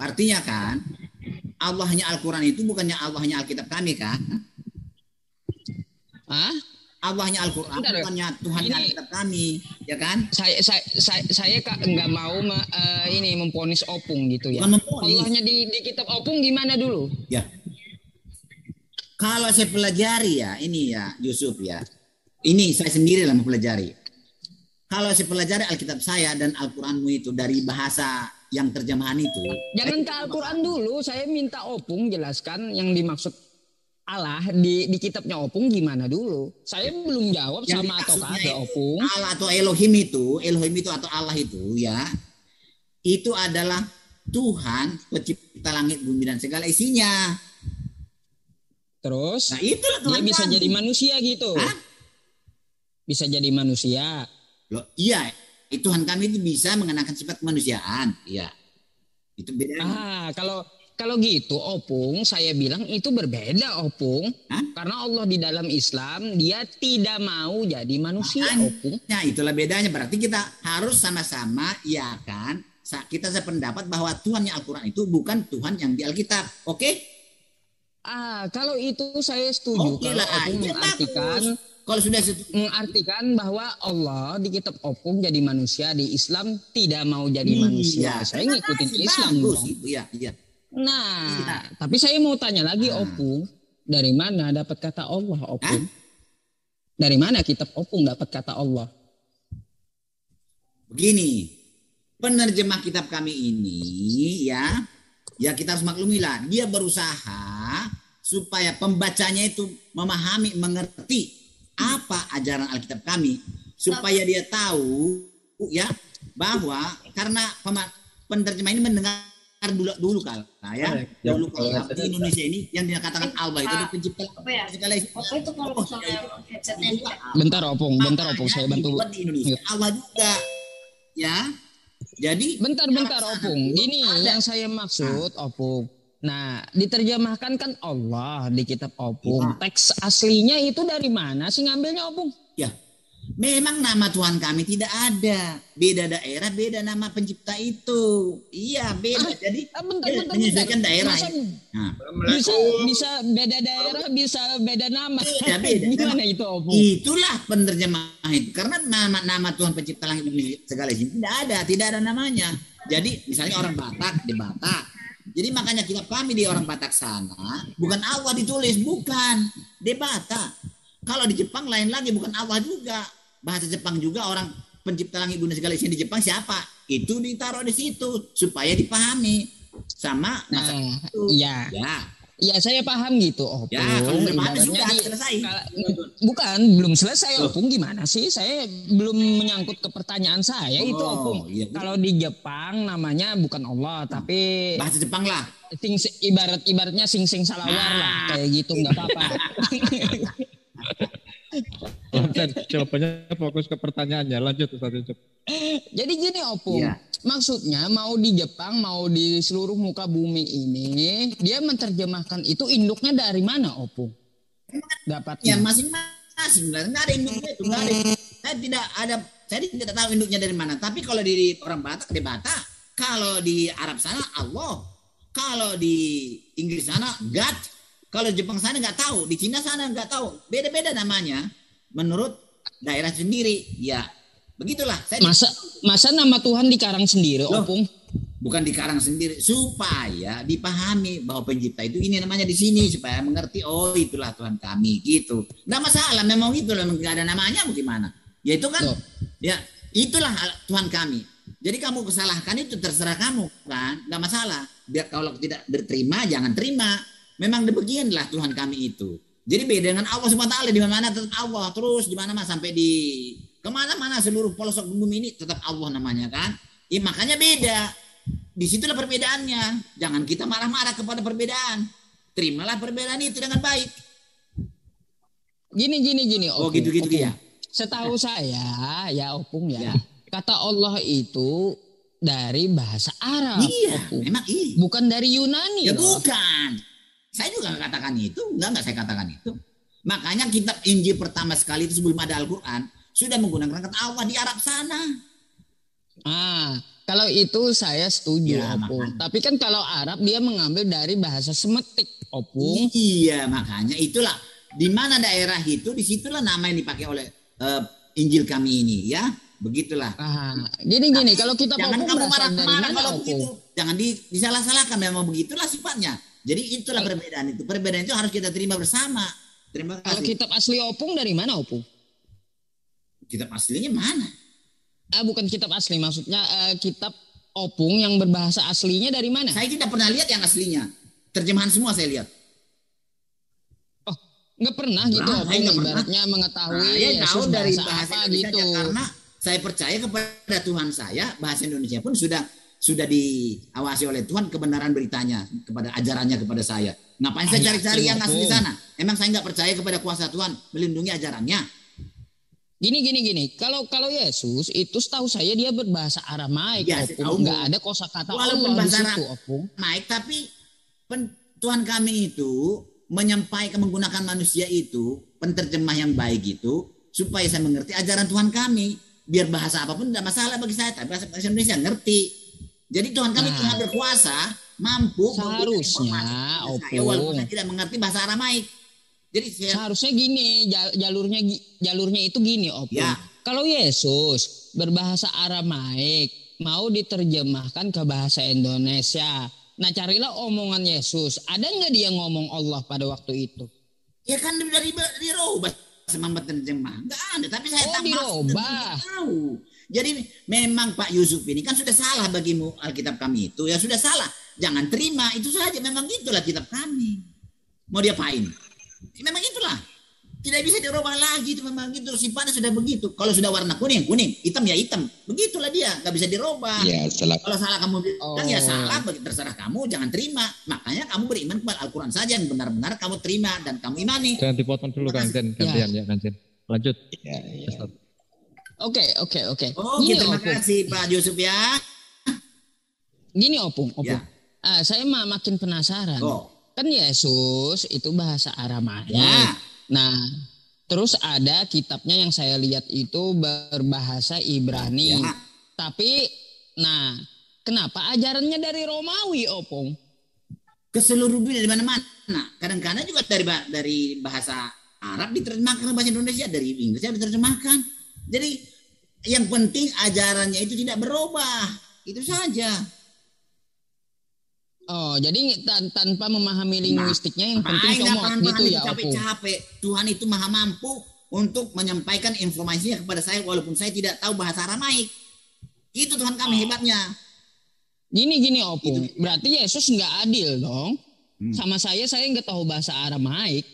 Artinya kan, Allahnya Al-Quran itu bukannya Allahnya Alkitab kami kan? Hah? Allahnya Al-Quran bukannya Tuhannya Alkitab kami, ya kan? Saya nggak mau ini memponis opung gitu ya. Allahnya di kitab opung gimana dulu? Ya. Kalau saya pelajari ya, ini ya Yusuf ya. Ini saya sendiri lah mempelajari. Kalau saya pelajari Alkitab saya dan Al-Quranmu itu dari bahasa yang terjemahan itu. Jangan ke Al-Quran dulu, saya minta opung jelaskan yang dimaksud Allah di kitabnya opung gimana dulu. Saya belum jawab yang sama atau kagak opung. Allah atau Elohim itu atau Allah itu ya. Itu adalah Tuhan pencipta langit bumi dan segala isinya. Terus nah, itulah Tuhan dia bisa jadi manusia gitu. Hah? Bisa jadi manusia. Loh, iya, Tuhan kami itu bisa mengenakan sifat kemanusiaan. Iya. Itu beda. Kalau gitu opung, saya bilang itu berbeda opung. Hah? Karena Allah di dalam Islam dia tidak mau jadi manusia opung. Nah, itulah bedanya. Berarti kita harus sama-sama ya kan? Kita sependapat bahwa Tuhan yang Al-Quran itu bukan Tuhan yang di Alkitab. Oke? Kalau itu saya setuju. Kalau opung mengartikan kalau sudah mengartikan bahwa Allah di kitab opung jadi manusia, di Islam tidak mau jadi manusia. Saya ngikutin Islam. Iya. Nah, tapi saya mau tanya lagi opung, dari mana dapat kata Allah opung? Dari mana kitab opung dapat kata Allah? Begini, penerjemah kitab kami ini ya kita harus maklumilah, dia berusaha supaya pembacanya itu memahami, mengerti apa ajaran Alkitab kami, supaya dia tahu ya bahwa karena penerjemah ini mendengar dulu kala ya dulu kala di Indonesia ini yang dikatakan Allah itu pencipta segala itu kalau headsetnya bentar opung saya bantu di Indonesia Allah juga ya. Jadi bentar opung ini yang saya maksud opung. Nah, diterjemahkan kan Allah di kitab opung. Teks aslinya itu dari mana sih ngambilnya opung? Ya, memang nama Tuhan kami tidak ada. Beda daerah, beda nama pencipta itu. Iya, beda. Jadi menyesuaikan daerah. Bisa beda daerah, bisa beda nama. Beda. Gimana itu opung? Itulah penerjemah itu. Karena nama Tuhan pencipta langit bumi segala ini tidak ada namanya. Jadi misalnya orang Batak di Batak. Jadi makanya kitab kami di orang Batak sana bukan Allah ditulis, bukan di Batak. Kalau di Jepang lain lagi, bukan Allah juga. Bahasa Jepang juga orang pencipta langit bumi segala isi di Jepang siapa? Itu ditaruh di situ supaya dipahami sama masalah itu. Iya. Ya saya paham gitu opung. Ya, kalau sudah selesai. Bukan, belum selesai opung gimana sih? Saya belum menyangkut ke pertanyaan saya itu opung. Iya. Kalau di Jepang namanya bukan Allah, tapi bahasa Jepang lah. Ibaratnya sing salawar lah, kayak gitu nggak apa-apa. Jawabannya fokus ke pertanyaannya. Lanjut Ustaz Yusuf. Jadi gini opung. Ya. Maksudnya mau di Jepang, mau di seluruh muka bumi ini, dia menerjemahkan itu induknya dari mana opung? Dapatnya? Ya masing-masing. Nggak ada induknya itu. Nggak ada. Saya tidak tahu induknya dari mana. Tapi kalau di orang Batak, di Batak. Kalau di Arab sana Allah. Kalau di Inggris sana God. Kalau Jepang sana nggak tahu. Di Cina sana nggak tahu. Beda-beda namanya. Menurut daerah sendiri. Ya. Begitulah. Masa nama Tuhan dikarang sendiri, opung? Bukan dikarang sendiri, supaya dipahami bahwa pencipta itu ini namanya di sini, supaya mengerti itulah Tuhan kami gitu. Nggak masalah, memang gitu loh, nggak ada namanya bagaimana? Ya itu kan, ya itulah Tuhan kami. Jadi kamu kesalahkan itu terserah kamu kan, nggak masalah. Biar kalau tidak diterima jangan terima. Memang demikianlah Tuhan kami itu. Jadi beda dengan Allah SWT, di mana tetap Allah terus di mana sampai di kemana-mana seluruh pelosok bumi ini tetap Allah namanya kan. Ya, makanya beda. Disitulah perbedaannya. Jangan kita marah-marah kepada perbedaan. Terimalah perbedaan itu dengan baik. Gini. Gitu ya. Setahu saya ya opung ya. Kata Allah itu dari bahasa Arab. Iya, memang iya. Bukan dari Yunani. Ya bukan. Saya juga nggak katakan itu. Enggak saya katakan itu. Makanya kitab Injil pertama sekali itu sebelum ada Al-Quran sudah menggunakan kata Allah di Arab sana. kalau itu saya setuju, Ya, Opung. makanya. Tapi kan kalau Arab dia mengambil dari bahasa Semetik, Opung. Iya, makanya itulah di mana daerah itu, disitulah nama yang dipakai oleh Injil kami ini, ya. Begitulah. Gini, kalau kita Jangan Opung kamu berasal dari marah-marah mana, kalau Opung? begitu. Jangan disalah-salahkan, memang begitulah sifatnya. Jadi itulah perbedaan itu. Perbedaan itu harus kita terima bersama. Terima Kalau kasih. kitab asli Opung dari mana, Opung? Kitab aslinya mana? Bukan kitab asli, maksudnya kitab Opung yang berbahasa aslinya dari mana? Saya tidak pernah lihat yang aslinya. Terjemahan semua saya lihat. Oh, nggak pernah gitu, Saya Opung nggak pernah. ibaratnya mengetahui Saya tahu Yesus dari bahasa bahasa apa Indonesia gitu. aja, karena saya percaya kepada Tuhan saya. Bahasa Indonesia pun sudah diawasi oleh Tuhan kebenaran beritanya, kepada ajarannya kepada saya. Ngapain saya cari-cari yang asli di sana? Emang saya nggak percaya kepada kuasa Tuhan melindungi ajarannya? Gini. Kalau Yesus itu setahu saya dia berbahasa Aramaik, Ya, saya tahu. Opung. Nggak ada kosakata Walaupun Allah di bahasa situ, Opung. Naik, tapi Tuhan kami itu menyampaikan menggunakan manusia itu, penterjemah yang baik itu, supaya saya mengerti ajaran Tuhan kami. Biar bahasa apapun tidak masalah bagi saya, tapi bahasa Indonesia ngerti. Jadi Tuhan kami Tuhan berkuasa, mampu seharusnya, memberikan informasi kepada saya, walaupun saya tidak mengerti bahasa Aramaik. Jadi seharusnya gini, jalurnya itu gini, Opung. Ya. Kalau Yesus berbahasa Aramaik mau diterjemahkan ke bahasa Indonesia. Nah, carilah omongan Yesus. Ada nggak dia ngomong Allah pada waktu itu? ya kan dari dirubah sama penerjemah. Nggak ada, tapi saya dirubah. tahu. Jadi memang Pak Yusuf ini kan sudah salah bagimu Alkitab kami itu. Ya sudah salah. Jangan terima, itu saja. Memang itulah kitab kami. Mau diapain? Memang itulah. Tidak bisa dirubah lagi, itu memang gitu. Sifatnya sudah begitu. Kalau sudah warna kuning, hitam ya hitam. Begitulah dia, nggak bisa dirubah. Ya, Kalau salah kamu bilang ya salah, terserah kamu, jangan terima. Makanya kamu beriman kepada Al-Quran saja yang benar-benar kamu terima dan kamu imani. Jangan dipotong dulu Kang Jen, gantian ya Kang Jen. Lanjut. Ya. Oke. Oh, terima kasih Pak Yusuf ya. Gini, Opung. Ya. Saya makin penasaran. Oh. Kan Yesus itu bahasa Aramaik. Ya. Nah, terus ada kitabnya yang saya lihat itu berbahasa Ibrani. Ya. Tapi, nah, kenapa ajarannya dari Romawi, Opung? Ke seluruh dunia dari mana-mana. Kadang-kadang juga dari bahasa Arab diterjemahkan ke bahasa Indonesia, dari Inggris diterjemahkan. Jadi yang penting ajarannya itu tidak berubah. Itu saja. Oh, jadi tanpa memahami linguistiknya yang penting comot gitu ya, Opung. Capek-capek. Tuhan itu maha mampu untuk menyampaikan informasinya kepada saya walaupun saya tidak tahu bahasa Aramaik. Itu Tuhan kami hebatnya. Gini Opung, berarti Yesus nggak adil dong. Sama saya nggak tahu bahasa Aramaik.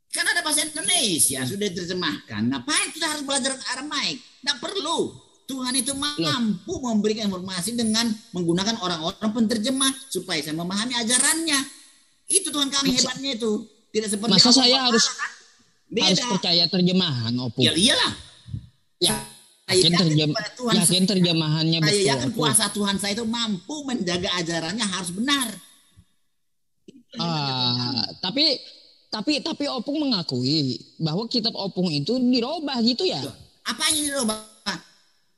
Kan ada bahasa Indonesia sudah diterjemahkan. Ngapain kita harus belajar Aramaik? Nggak perlu. Tuhan itu mampu memberikan informasi dengan menggunakan orang-orang penterjemah supaya saya memahami ajarannya. Itu Tuhan kami hebatnya itu. Tidak seperti masa saya harus beda. percaya terjemahan, Opung. Ya iyalah. Yakin terjemahannya betul. Saya yakin kuasa Tuhan saya itu mampu menjaga ajarannya harus benar. Tapi Opung mengakui bahwa kitab Opung itu dirubah gitu ya? Apa yang dirubah?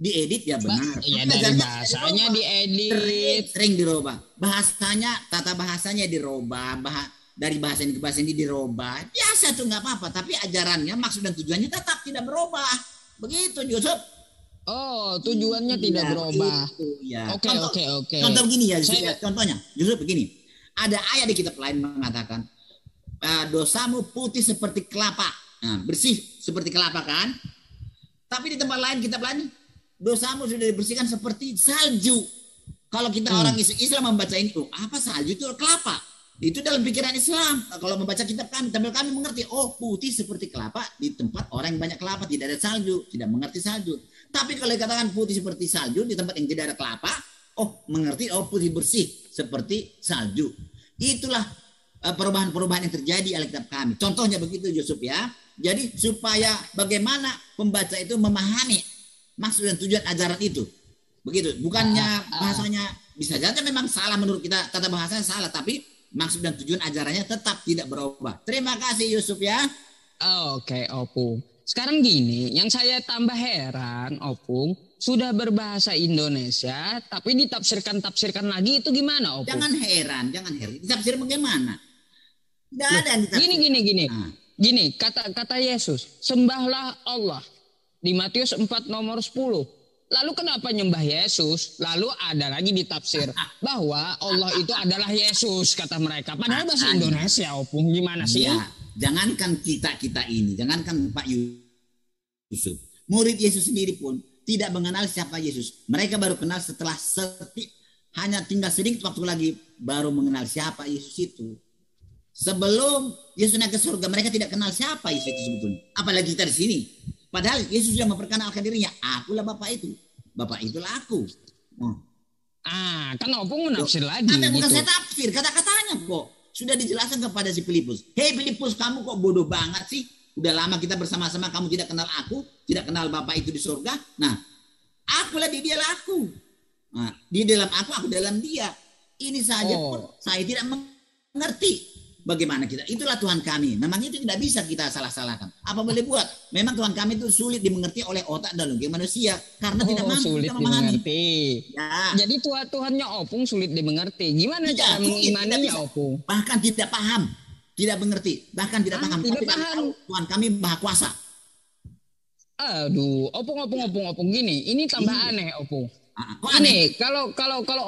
Diedit ya benar. Ya dari bahasanya diedit. Sering dirubah. Bahasanya, tata bahasanya dirubah. Dari bahasa ini ke bahasa ini dirubah. Biasa tuh nggak apa-apa. Tapi ajarannya, maksud dan tujuannya tetap tidak berubah. Begitu Yusuf. Oh, tujuannya tidak berubah. Ya. Oke. Contoh begini ya, contohnya. Yusuf begini. Ada ayat di kitab lain mengatakan, dosamu putih seperti kelapa. Nah, bersih seperti kelapa kan. Tapi di tempat lain, kitab lain, dosamu sudah dibersihkan seperti salju. Kalau kita orang Islam membaca ini, apa salju itu kelapa? Itu dalam pikiran Islam. Kalau membaca kitab kami, tampil kami mengerti, putih seperti kelapa di tempat orang yang banyak kelapa, tidak ada salju, tidak mengerti salju. Tapi kalau dikatakan putih seperti salju di tempat yang tidak ada kelapa, mengerti, putih bersih seperti salju. Itulah perubahan-perubahan yang terjadi Alkitab kami. Contohnya begitu Yusuf ya. Jadi supaya bagaimana pembaca itu memahami maksud dan tujuan ajaran itu. Begitu. Bukannya bahasanya bisa saja memang salah menurut kita, tata bahasanya salah, tapi maksud dan tujuan ajarannya tetap tidak berubah. Terima kasih Yusuf ya. Oke, Opung. Sekarang gini, yang saya tambah heran, Opung, sudah berbahasa Indonesia, tapi ditafsirkan lagi itu gimana, Opung? Jangan heran. Ditafsir bagaimana? Tidak ada yang ditafsir. Gini. Nah. Gini, kata Yesus, sembahlah Allah di Matius 4 nomor 10. Lalu kenapa nyembah Yesus? Lalu ada lagi ditafsir bahwa Allah itu adalah Yesus, kata mereka. Padahal bahasa Indonesia, Opung, gimana sih? Ya, jangankan kita ini, jangankan Pak Yusuf. Murid Yesus sendiri pun tidak mengenal siapa Yesus. Mereka baru kenal setelah hanya tinggal sedikit waktu lagi baru mengenal siapa Yesus itu. Sebelum Yesus naik ke surga, mereka tidak kenal siapa Yesus itu sebetulnya. Apalagi kita di sini. Padahal Yesus sudah memperkenalkan dirinya. Akulah Bapak itu. Bapak itulah aku. Kan Opung menafsir lagi. Bukan gitu. saya tafsir, kata-katanya kok. Sudah dijelaskan kepada si Filipus. Hei Filipus, kamu kok bodoh banget sih? Udah lama kita bersama-sama, kamu tidak kenal aku, tidak kenal Bapak itu di surga. Nah, akulah di dialah aku. Nah, di dalam aku dalam dia. Ini saja pun saya tidak mengerti. Bagaimana kita? Itulah Tuhan kami. Memang itu tidak bisa kita salah-salahkan. Apa boleh buat? Memang Tuhan kami itu sulit dimengerti oleh otak dan logika manusia karena tidak mampu sulit memahami. Dimengerti. Ya. Jadi Tuhannya Opung sulit dimengerti. Gimana cara mengimaninya, Opung? Bahkan tidak paham, tidak mengerti, bahkan tidak paham. Tidak tapi paham. Tuhan kami Maha Kuasa. Aduh, Opung gini. Ini tambah aneh, Opung. Ini kalau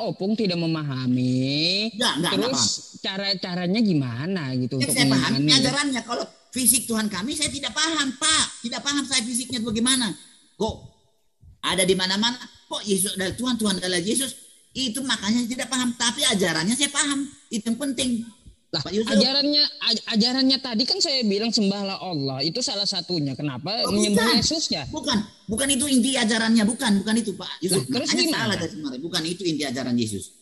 Opung tidak memahami, terus caranya gimana gitu untuk saya paham memahami ajarannya. Kalau fisik Tuhan kami saya tidak paham, Pak. Tidak paham saya fisiknya bagaimana. Kok ada di mana-mana? Kok Yesus adalah Tuhan adalah Yesus? Itu makanya tidak paham. Tapi ajarannya saya paham. Itu yang penting. Lah, ajarannya tadi kan saya bilang sembahlah Allah, itu salah satunya. Kenapa menyembah Yesusnya? Bukan itu inti ajarannya, bukan itu Pak Yusuf. Terus salah dari kemarin. Bukan itu inti ajaran Yesus.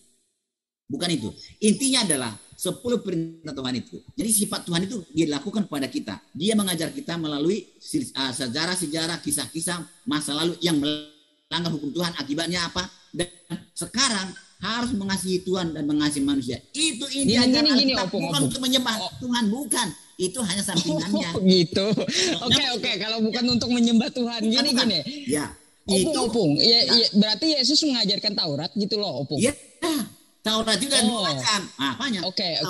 Bukan itu. Intinya adalah 10 perintah Tuhan itu. Jadi sifat Tuhan itu dilakukan kepada kita. Dia mengajar kita melalui sejarah-sejarah, kisah-kisah masa lalu yang melanggar hukum Tuhan. Akibatnya apa? Dan sekarang harus mengasihi Tuhan dan mengasihi manusia. Itu inti ajaran kita. Bukan untuk menyembah Tuhan, bukan. Itu hanya sampingannya. Gitu. Oke. Kalau bukan untuk menyembah Tuhan, gini. Ya. Opung. Ya, berarti Yesus mengajarkan Taurat gitu loh, Opung. Ya. Taurat itu ada dua macam. Apanya? Oke.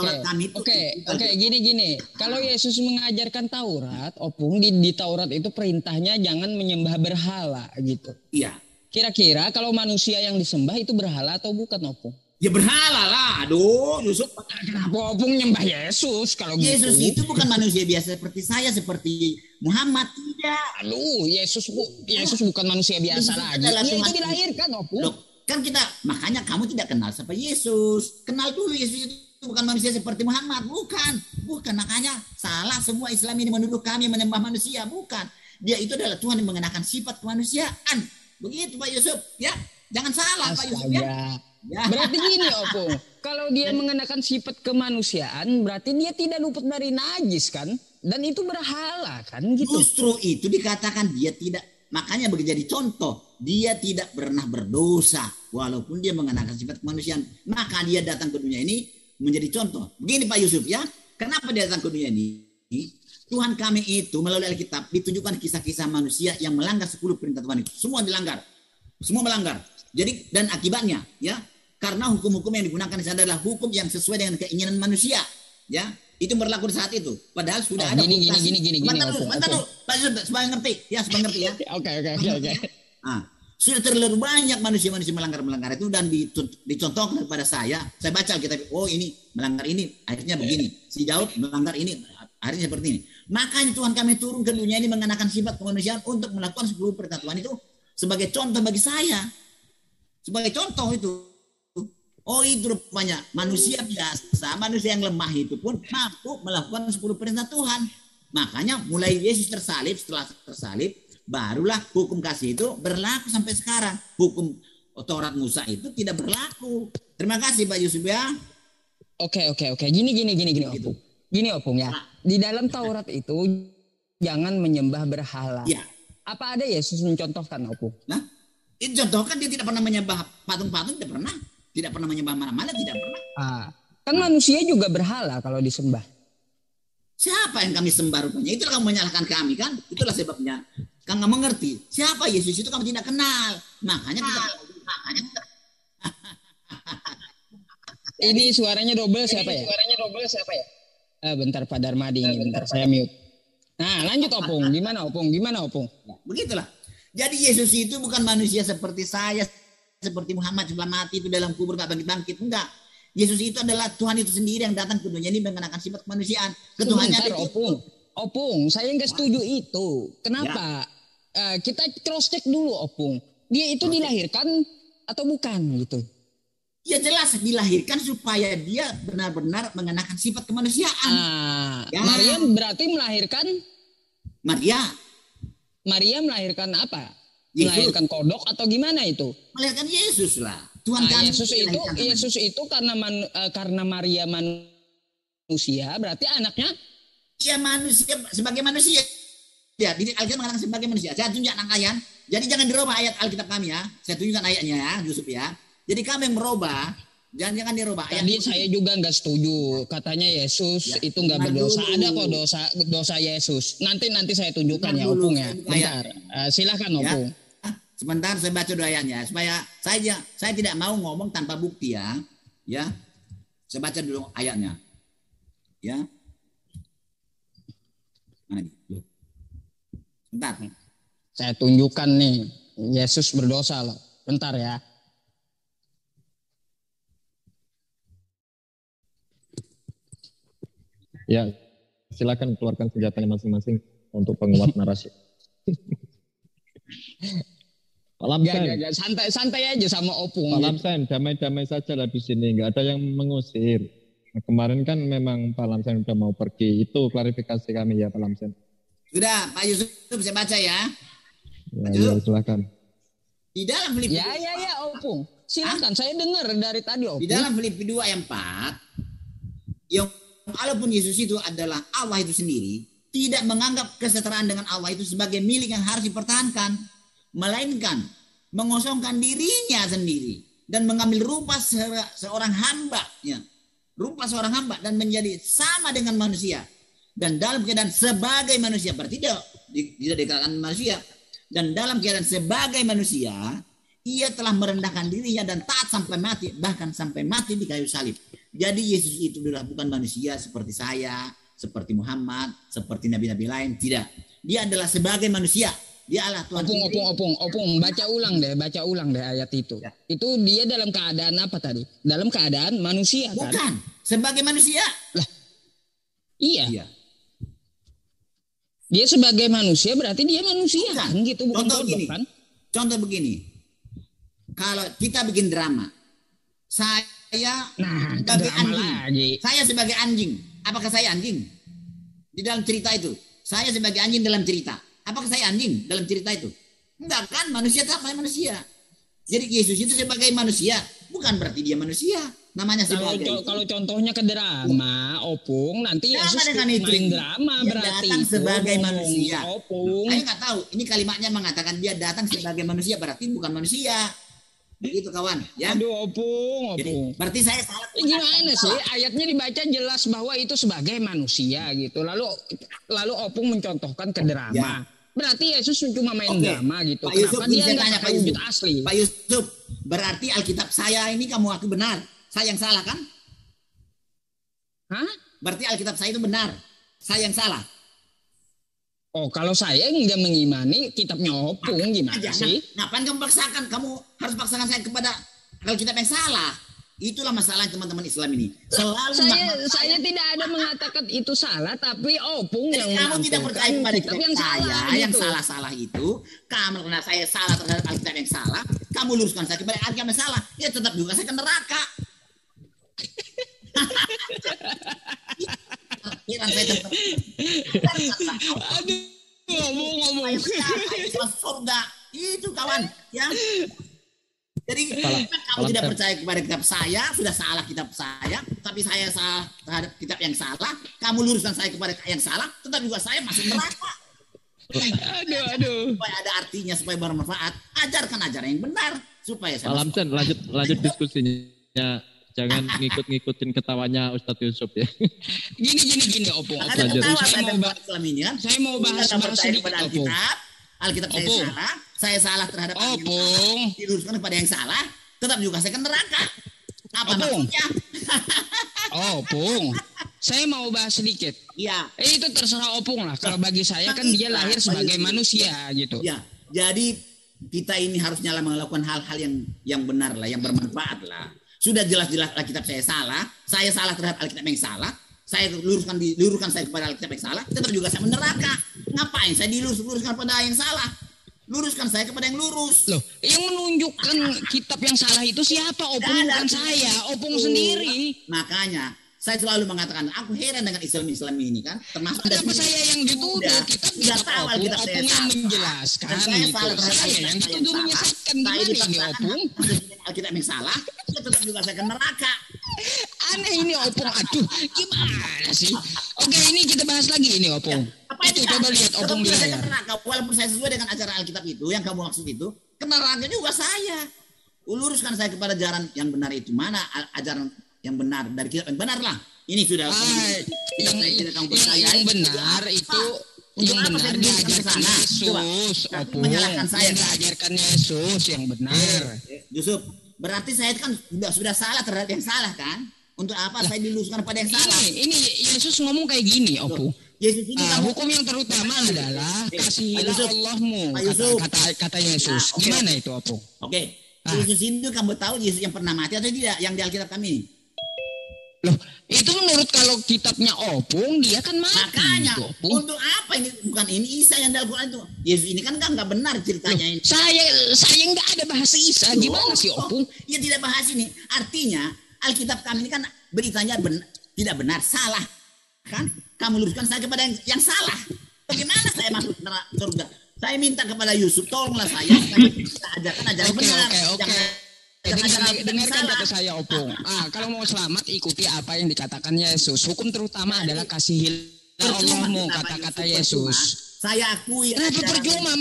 Oke, Gini. Kalau Yesus mengajarkan Taurat, Opung, di Taurat itu perintahnya jangan menyembah berhala gitu. Iya. Kira-kira kalau manusia yang disembah itu berhala atau bukan, Opung? Ya berhala lah. Aduh, Yusuf. Kenapa Opung nyembah Yesus kalau Yesus gitu? itu bukan manusia biasa seperti saya, seperti Muhammad. Tidak. Aduh, Yesus bukan manusia biasa lagi. Dia itu dilahirkan, Opung. Loh, kan kita, makanya kamu tidak kenal siapa Yesus. Kenal dulu, Yesus itu bukan manusia seperti Muhammad. Bukan. Makanya salah semua Islam ini menuduh kami menyembah manusia. Bukan. Dia itu adalah Tuhan yang mengenakan sifat kemanusiaan. Begitu Pak Yusuf, ya. Jangan salah Pak Yusuf ya. Berarti gini, Opung. Kalau dia mengenakan sifat kemanusiaan, berarti dia tidak luput dari najis kan? Dan itu berhala kan gitu. Justru itu dikatakan dia tidak, makanya menjadi contoh. Dia tidak pernah berdosa walaupun dia mengenakan sifat kemanusiaan. Maka dia datang ke dunia ini menjadi contoh. Begini Pak Yusuf ya. Kenapa dia datang ke dunia ini? Tuhan kami itu melalui Alkitab ditunjukkan kisah-kisah manusia yang melanggar 10 perintah Tuhan itu. Semua dilanggar. Semua melanggar. Jadi dan akibatnya ya, karena hukum-hukum yang digunakan di sana adalah hukum yang sesuai dengan keinginan manusia, ya. Itu berlaku di saat itu. Padahal sudah ada gini. Mantan dulu. Pak Yusuf supaya ngerti ya. Oke. Sudah terlalu banyak manusia-manusia melanggar itu dan dicontohkan kepada saya baca Alkitab. Oh ini melanggar ini, akhirnya begini. Si Daud melanggar ini, akhirnya seperti ini. Makanya Tuhan kami turun ke dunia ini mengenakan sifat kemanusiaan untuk melakukan 10 perintah Tuhan itu sebagai contoh bagi saya. Sebagai contoh itu. Oh itu rupanya manusia biasa, manusia yang lemah itu pun mampu melakukan 10 perintah Tuhan. Makanya mulai Yesus tersalib, setelah tersalib, barulah hukum kasih itu berlaku sampai sekarang. Hukum Taurat Musa itu tidak berlaku. Terima kasih Pak Yusuf ya. Oke. Gini Opung. Gini Opung ya. Di dalam Taurat itu jangan menyembah berhala. Ya. Apa ada Yesus mencontohkan, Opung? Nah, itu contohkan dia tidak pernah menyembah patung-patung, tidak pernah. Tidak pernah menyembah mana-mana, tidak pernah. Kan manusia juga berhala kalau disembah. Siapa yang kami sembah rupanya? Itulah kamu menyalahkan kami kan? Itulah sebabnya. Kamu nggak mengerti. Siapa Yesus itu kamu tidak kenal. Makanya kita Ini suaranya double siapa ya? Bentar Pak Darmadi ini, bentar saya mute. Nah, lanjut Opung. Gimana Opung? Begitulah. Jadi Yesus itu bukan manusia seperti saya, seperti Muhammad setelah mati itu dalam kubur nggak bangkit. Enggak. Yesus itu adalah Tuhan itu sendiri yang datang ke dunia ini mengenakan sifat kemanusiaan. Ketuhannya Sebentar, Opung, saya nggak setuju itu. Kenapa? Kita cross check dulu Opung. Dia itu dilahirkan atau bukan gitu? Ya jelas dilahirkan supaya dia benar-benar mengenakan sifat kemanusiaan. Ya. Maria berarti melahirkan? Maria melahirkan apa? Yesus. Melahirkan kodok atau gimana itu? Melahirkan Yesus lah. Tuhan kami. Yesus itu karena Maria manusia, berarti anaknya? Iya manusia sebagai manusia. Ya, di Alkitab mengatakan sebagai manusia. Saya tunjukkan ayat. Jadi jangan dirubah ayat Alkitab kami ya. Saya tunjukkan ayatnya ya, Yusuf ya. Jadi kami yang merubah, jangan dirubah. Tadi saya juga nggak setuju. Katanya Yesus itu nggak berdosa. Ada kok dosa Yesus. Nanti saya tunjukkan ya Opung ya. Bentar. Silakan Opung. Ya. Sebentar saya baca dulu ayatnya supaya saya tidak mau ngomong tanpa bukti ya. Ya. Saya baca dulu ayatnya. Ya. Mana nih? Bentar. Saya tunjukkan nih Yesus berdosa loh. Bentar ya. Ya, silakan keluarkan senjatanya masing-masing untuk penguat narasi. Pak Lamsen. Gak, santai aja sama Opung. Pak Lamsen, damai-damai saja lah di sini, nggak ada yang mengusir. Nah, kemarin kan memang Pak Lamsen udah mau pergi, itu klarifikasi kami ya Pak Lamsen. Sudah, Pak Yusuf bisa baca ya. Ya, silakan. Di dalam Filipi ya Opung, silakan. Saya dengar dari tadi Opung. Di dalam Filipi 2 ayat 4, yang walaupun Yesus itu adalah Allah itu sendiri, tidak menganggap kesetaraan dengan Allah itu sebagai milik yang harus dipertahankan, melainkan mengosongkan dirinya sendiri dan mengambil rupa seorang hamba, ya. Rupa seorang hamba dan menjadi sama dengan manusia. Dan dalam keadaan sebagai manusia, berarti tidak dikatakan manusia. Dan dalam keadaan sebagai manusia, ia telah merendahkan dirinya dan taat sampai mati, bahkan sampai mati di kayu salib. Jadi Yesus itu adalah bukan manusia seperti saya, seperti Muhammad, seperti nabi-nabi lain, tidak. Dia adalah sebagai manusia. Dia adalah Tuhan. Opung, baca ulang deh ayat itu. Ya. Itu dia dalam keadaan apa tadi? Dalam keadaan manusia kan? Bukan, sebagai manusia. Lah. Iya. Dia sebagai manusia berarti dia manusia kan gitu, bukan kodok kan? Contoh begini. Kalau kita bikin drama, saya sebagai anjing. Saya sebagai anjing. Apakah saya anjing? Di dalam cerita itu. Saya sebagai anjing dalam cerita. Apakah saya anjing dalam cerita itu? Enggak kan, manusia tetap manusia. Jadi Yesus itu sebagai manusia, bukan berarti dia manusia. Namanya sebagai. Kalau contohnya ke drama, Opung, nanti Yesus main drama dia berarti datang sebagai manusia. Opung. Saya nggak tahu. Ini kalimatnya mengatakan dia datang sebagai manusia, berarti bukan manusia. Begitu kawan, ya. Aduh, Opung. Jadi, berarti saya salah. Gimana sih? Ayatnya dibaca jelas bahwa itu sebagai manusia gitu. Lalu Opung mencontohkan ke drama. Ya. Berarti Yesus cuma main drama gitu. Pak Yusuf, kenapa dia nggak pakai wujud asli? Pak Yusuf, berarti Alkitab saya ini kamu aku benar. Saya yang salah kan? Hah? Berarti Alkitab saya itu benar. Saya yang salah. Oh, kalau saya nggak mengimani kitabnya Opung, gimana sih? Ngapain kamu paksakan? Kamu harus paksakan saya kepada Alkitab yang salah. Itulah masalah teman-teman Islam ini. Selalu saya tidak ada mengatakan itu salah, tapi Opung yang kamu tidak percaya kepada kitab yang salah, yang salah-salah itu. Kamu karena saya salah terhadap Alkitab yang salah, kamu luruskan saya kepada Alkitab yang salah. Ya tetap juga saya ke neraka. Aduh, ngomong. Surga itu kawan, ya. Jadi kamu tidak percaya kepada kitab saya, sudah salah kitab saya, tapi saya salah terhadap kitab yang salah, kamu luruskan saya kepada yang salah, tetap juga saya masuk neraka. Aduh. Supaya ada artinya, supaya bermanfaat, ajarkan ajaran yang benar supaya saya. Pak Lamsen, lanjut diskusinya. Jangan ngikut-ngikutin ketawanya Ustadz Yusuf ya. Gini Opung. Ada ketawa saya Islam ini kan. Saya mau bahas sedikit kepada Opung. Alkitab saya salah terhadap Opung. diluruskan kepada yang salah, tetap juga saya ke neraka. Apa Opung. maksudnya? Opung. Saya mau bahas sedikit. Iya. Itu terserah Opung lah. Kalau bagi saya kan dia lahir sebagai manusia gitu. Ya, jadi kita ini harusnya melakukan hal-hal yang benar lah, yang bermanfaat lah. Sudah jelas-jelas Alkitab saya salah terhadap Alkitab yang salah. Saya luruskan saya kepada Alkitab yang salah, tetap juga saya meneraka. Ngapain saya diluruskan pada yang salah? Luruskan saya kepada yang lurus. Loh, yang menunjukkan kitab yang salah itu siapa? Opung bukan saya, Opung sendiri. Makanya saya selalu mengatakan, aku heran dengan Islam ini kan. Termasuk kenapa saya yang dituduh? Kitab Opung yang menjelaskan. Saya yang dituduh menyesatkan. Gimana ini Opung? Alkitab yang salah, tetap juga saya ke neraka. Aneh ini Opung, aduh gimana sih? Oke, ini kita bahas lagi ini Opung. Itu coba lihat Opung di layar. Walaupun saya sesuai dengan ajaran Alkitab itu, yang kamu maksud itu, ke neraka juga saya. Luruskan saya kepada ajaran yang benar itu. Mana ajaran yang benar dari kitab yang benar lah. Ini sudah yang benar itu yang benar diajarkan Yesus. Opung menyalahkan saya diajarkan Yesus yang benar. Yusuf, berarti saya kan sudah salah terhadap yang salah kan? Untuk apa saya diluruskan pada yang salah? Ini Yesus ngomong kayak gini, Opung. Yesus ini hukum yang terutama adalah kasihilah Allahmu, kata Yesus. Gimana itu, Opung? Oke. Yesus itu kamu tahu Yesus yang pernah mati atau tidak yang di Alkitab kami? Loh, itu menurut kalau kitabnya Opung dia kan mati. Makanya itu, Opung. Untuk apa ini? Bukan ini Isa yang di Al-Quran itu. Yesus ini kan nggak benar ceritanya ini. Saya nggak ada bahasa Isa. Gimana sih Opung? Ya tidak bahas ini. Artinya Alkitab kami ini kan beritanya tidak benar, salah kan? Kamu luruskan saya kepada yang salah. Bagaimana saya masuk surga? Saya minta kepada Yusuf, tolonglah saya ajarkan ajaran benar. Oke. Dengarkan kata saya Opung. Kalau mau selamat ikuti apa yang dikatakan Yesus. Hukum terutama adalah kasihilah Allahmu, kata Yesus. Saya akui. Kenapa percuma?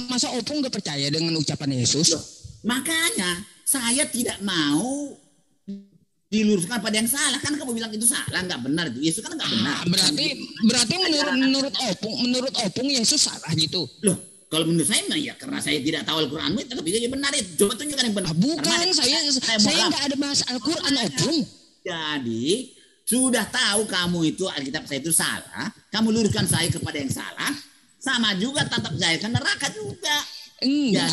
Masa Opung gak percaya dengan ucapan Yesus? Loh, makanya saya tidak mau diluruskan pada yang salah. Kan kamu bilang itu salah, nggak benar itu. Yesus kan nggak benar. Berarti menurut Opung Yesus salah gitu. Loh, kalau menurut saya ya karena saya tidak tahu Al-Qur'anmu tapi dia benar itu. Coba tunjukkan yang benar. Bukan, saya nggak ada bahas Al-Qur'an Opung. Jadi sudah tahu kamu itu Alkitab saya itu salah, kamu luruskan saya kepada yang salah, sama juga tetap saya ke neraka juga. Enggak,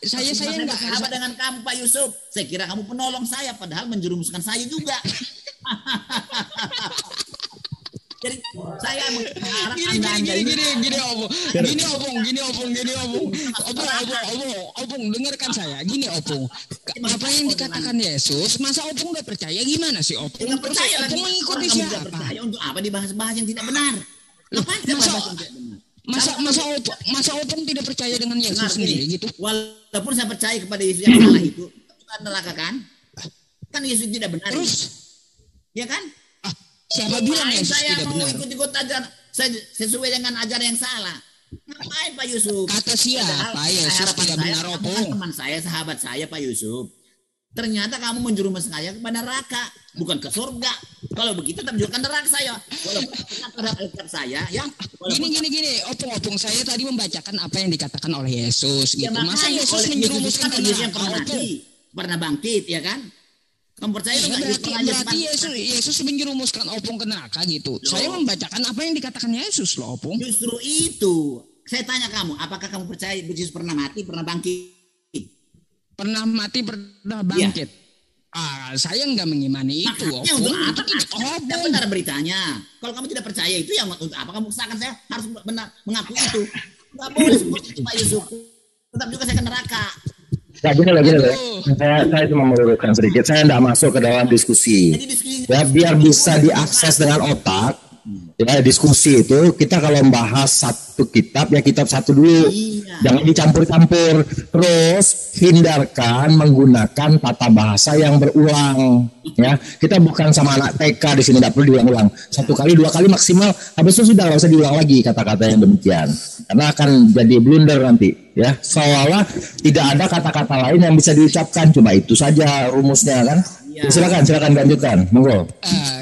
saya enggak sahabat dengan kamu Pak Yusuf. Saya kira kamu penolong saya, padahal menjerumuskan saya juga. Jadi saya mengharap Opung, dengarkan saya. Gini Opung, apa yang dikatakan Yesus, masa Opung nggak percaya gimana sih Opung? Nggak percaya lagi. Opung mengikuti siapa? Percaya untuk apa dibahas-bahas yang tidak benar? Masa Opung tidak percaya dengan Yesus sendiri gitu? Walaupun saya percaya kepada Yesus yang salah itu kan neraka kan? Kan Yesus tidak benar. Terus? Ya kan? Siapa bilang Yesus tidak benar? Saya mau ikut ajaran sesuai dengan ajaran yang salah. Ngapain Pak Yusuf? Kata siapa Yesus tidak benar Opung? Teman saya, sahabat saya Pak Yusuf. Ternyata kamu menjerumuskan saya kepada neraka, bukan ke surga. Kalau begitu tunjukkan neraka saya. Walaupun terhadap Alkitab saya, ya. Gini, Opung, saya tadi membacakan apa yang dikatakan oleh Yesus. Gitu. Ya, masa Yesus menjerumuskan ke neraka? Pernah bangkit, ya kan? Kamu percaya berarti Yesus menjerumuskan Opung ke neraka gitu. Loh. Saya membacakan apa yang dikatakan Yesus loh Opung. Justru itu. Saya tanya kamu, apakah kamu percaya Yesus pernah mati, pernah bangkit? Pernah mati, pernah bangkit. Ya. Saya nggak mengimani itu. Untuk apa? Tidak benar beritanya. Kalau kamu tidak percaya itu, ya untuk apa kamu kesakan saya harus benar mengakui itu? Nggak boleh seperti itu Pak Yusuf. Tetap juga saya ke neraka. Ya gini loh. Saya cuma meluruskan sedikit. Saya tidak masuk ke dalam diskusi. Ya biar bisa diakses dengan otak. Ya diskusi itu kita kalau membahas satu kitab ya kitab satu dulu. Jangan dicampur-campur. Terus hindarkan menggunakan tata bahasa yang berulang. Ya kita bukan sama anak TK di sini, tidak perlu diulang-ulang. 1 kali 2 kali maksimal. Habis itu sudah nggak usah diulang lagi kata-kata yang demikian. Karena akan jadi blunder nanti. Ya seolah tidak ada kata-kata lain yang bisa diucapkan. Cuma itu saja rumusnya kan. Ya. Silakan lanjutkan, monggo.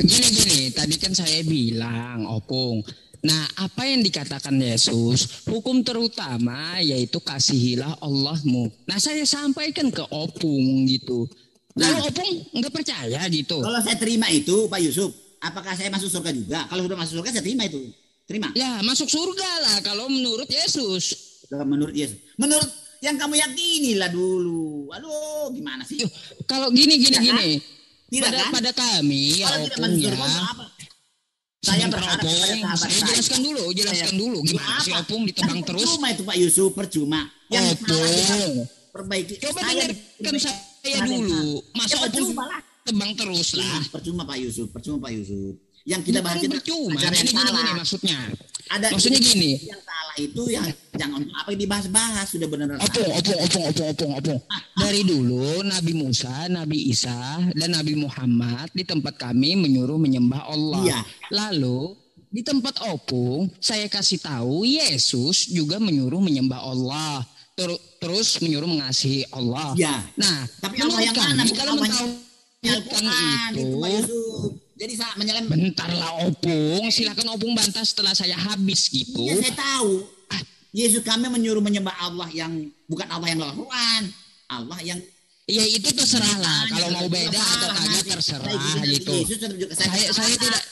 Gini, tadi kan saya bilang, Opung. Nah, apa yang dikatakan Yesus, hukum terutama yaitu kasihilah Allahmu. Nah, saya sampaikan ke Opung gitu. Lalu Opung nggak percaya gitu. Kalau saya terima itu, Pak Yusuf, apakah saya masuk surga juga? Kalau sudah masuk surga, saya terima itu. Terima. Ya, masuk surga lah kalau menurut Yesus. Menurut Yesus. Menurut yang kamu yakini lah dulu. Aduh, gimana sih? Kalau gini. Tidak kan? Pada kami ya Opung ya. Saya berharap saya jelaskan dulu gimana si Opung ditebang terus. Percuma itu Pak Yusuf, percuma. Yang Opung perbaiki. Coba dengarkan saya dulu. Masa Opung tebang terus lah. Percuma Pak Yusuf. Yang kita bahas itu percuma. Ini maksudnya. Maksudnya gini. Yang salah itu yang jangan apa yang dibahas-bahas sudah benar. Opung. Dari dulu Nabi Musa, Nabi Isa, dan Nabi Muhammad di tempat kami menyuruh menyembah Allah. Iya. Lalu di tempat Opung saya kasih tahu Yesus juga menyuruh menyembah Allah. Terus menyuruh mengasihi Allah. Ya. Nah, tapi Allah yang mana? Kalau mentahukan itu, jadi saat menyelem. Bentar lah Opung, silakan Opung bantah setelah saya habis gitu. Ya saya tahu. Yesus kami menyuruh menyembah Allah yang bukan Allah yang Al-Quran, Allah yang. Ya itu terserah lah. Kalau mau beda atau kagak terserah gitu.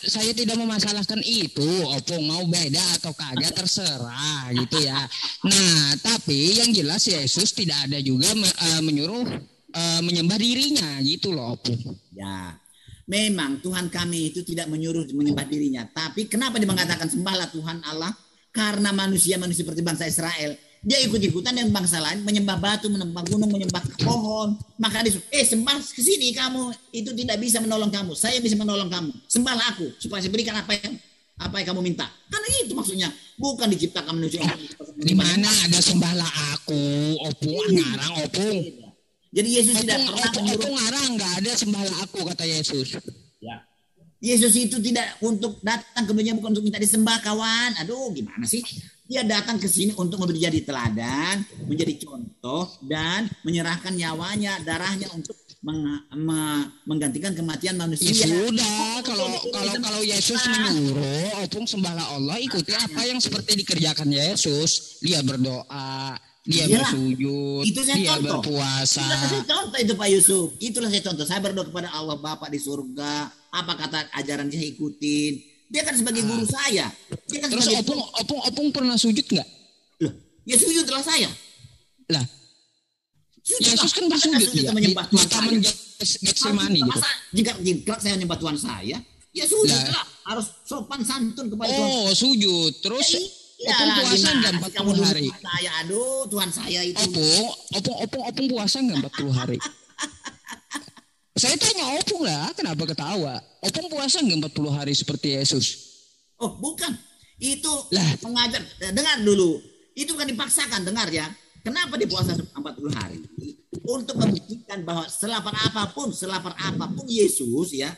Saya tidak memasalahkan itu. Opung mau beda atau kagak terserah gitu ya. Nah tapi yang jelas Yesus tidak ada juga menyuruh menyembah dirinya gitu loh Opung. Ya. Memang Tuhan kami itu tidak menyuruh menyembah dirinya. Tapi kenapa dia mengatakan sembahlah Tuhan Allah? Karena manusia seperti bangsa Israel. Dia ikut-ikutan dengan bangsa lain. Menyembah batu, menyembah gunung, menyembah pohon. Maka dia sembah ke sini kamu. Itu tidak bisa menolong kamu. Saya bisa menolong kamu. Sembahlah aku. Supaya saya berikan apa yang kamu minta. Karena itu maksudnya. Bukan diciptakan manusia. Di mana ada sembahlah aku. Opung, ngarang Opung. Jadi Yesus tidak pernah menyuruh ngarang, nggak ada sembahlah aku kata Yesus. Ya. Yesus itu tidak untuk datang ke dunia bukan untuk minta disembah kawan. Aduh, gimana sih? Dia datang ke sini untuk menjadi teladan, menjadi contoh dan menyerahkan nyawanya, darahnya untuk menggantikan kematian manusia. Ya sudah, kalau Yesus menyuruh, Opung sembahlah Allah, ikuti apa yang seperti dikerjakan Yesus. Dia berdoa. Dia bersujud, dia berpuasa. Itulah saya contoh itu Pak Yusuf. Itulah saya contoh. Saya berdoa kepada Allah Bapa di surga. Apa kata ajaran saya ikutin. Dia kan sebagai guru saya. Dia kan terus Opung pernah sujud nggak? Loh, ya sujudlah saya. Lah, Yesus kan bersujud ya, di taman Getsemani gitu. Jika saya menyembah Tuhan saya, ya sujudlah. Harus sopan santun kepada Tuhan. Oh, sujud. Terus Opung puasa nggak 40 hari? Saya, aduh, Tuhan saya itu. Opung puasa nggak 40 hari? Saya tanya Opung lah, kenapa ketawa? Opung puasa nggak 40 hari seperti Yesus? Oh, bukan. Itu mengajar. Dengar dulu. Itu kan dipaksakan, dengar ya. Kenapa dipuasa 40 hari? Untuk membuktikan bahwa selapar apapun Yesus ya,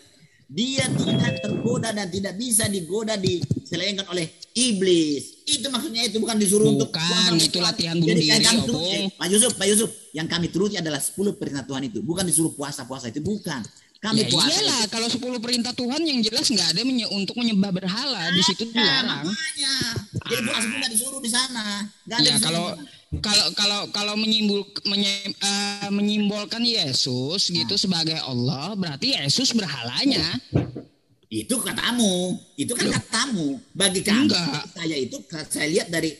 dia tidak tergoda dan tidak bisa digoda diselewengkan oleh iblis. Itu maksudnya, itu bukan disuruh untuk itu latihan bunuh diri. Pak Yusuf, yang kami turuti adalah 10 perintah Tuhan itu, bukan disuruh puasa itu bukan. Kami puasa. Iyalah, kalau 10 perintah Tuhan yang jelas nggak ada untuk menyembah berhala, di situ dilarang. Jadi puasa pun nggak disuruh di sana. Ya kalau menyimbolkan Yesus gitu sebagai Allah, berarti Yesus berhalanya. Itu katamu, katamu. Bagi kami, saya lihat dari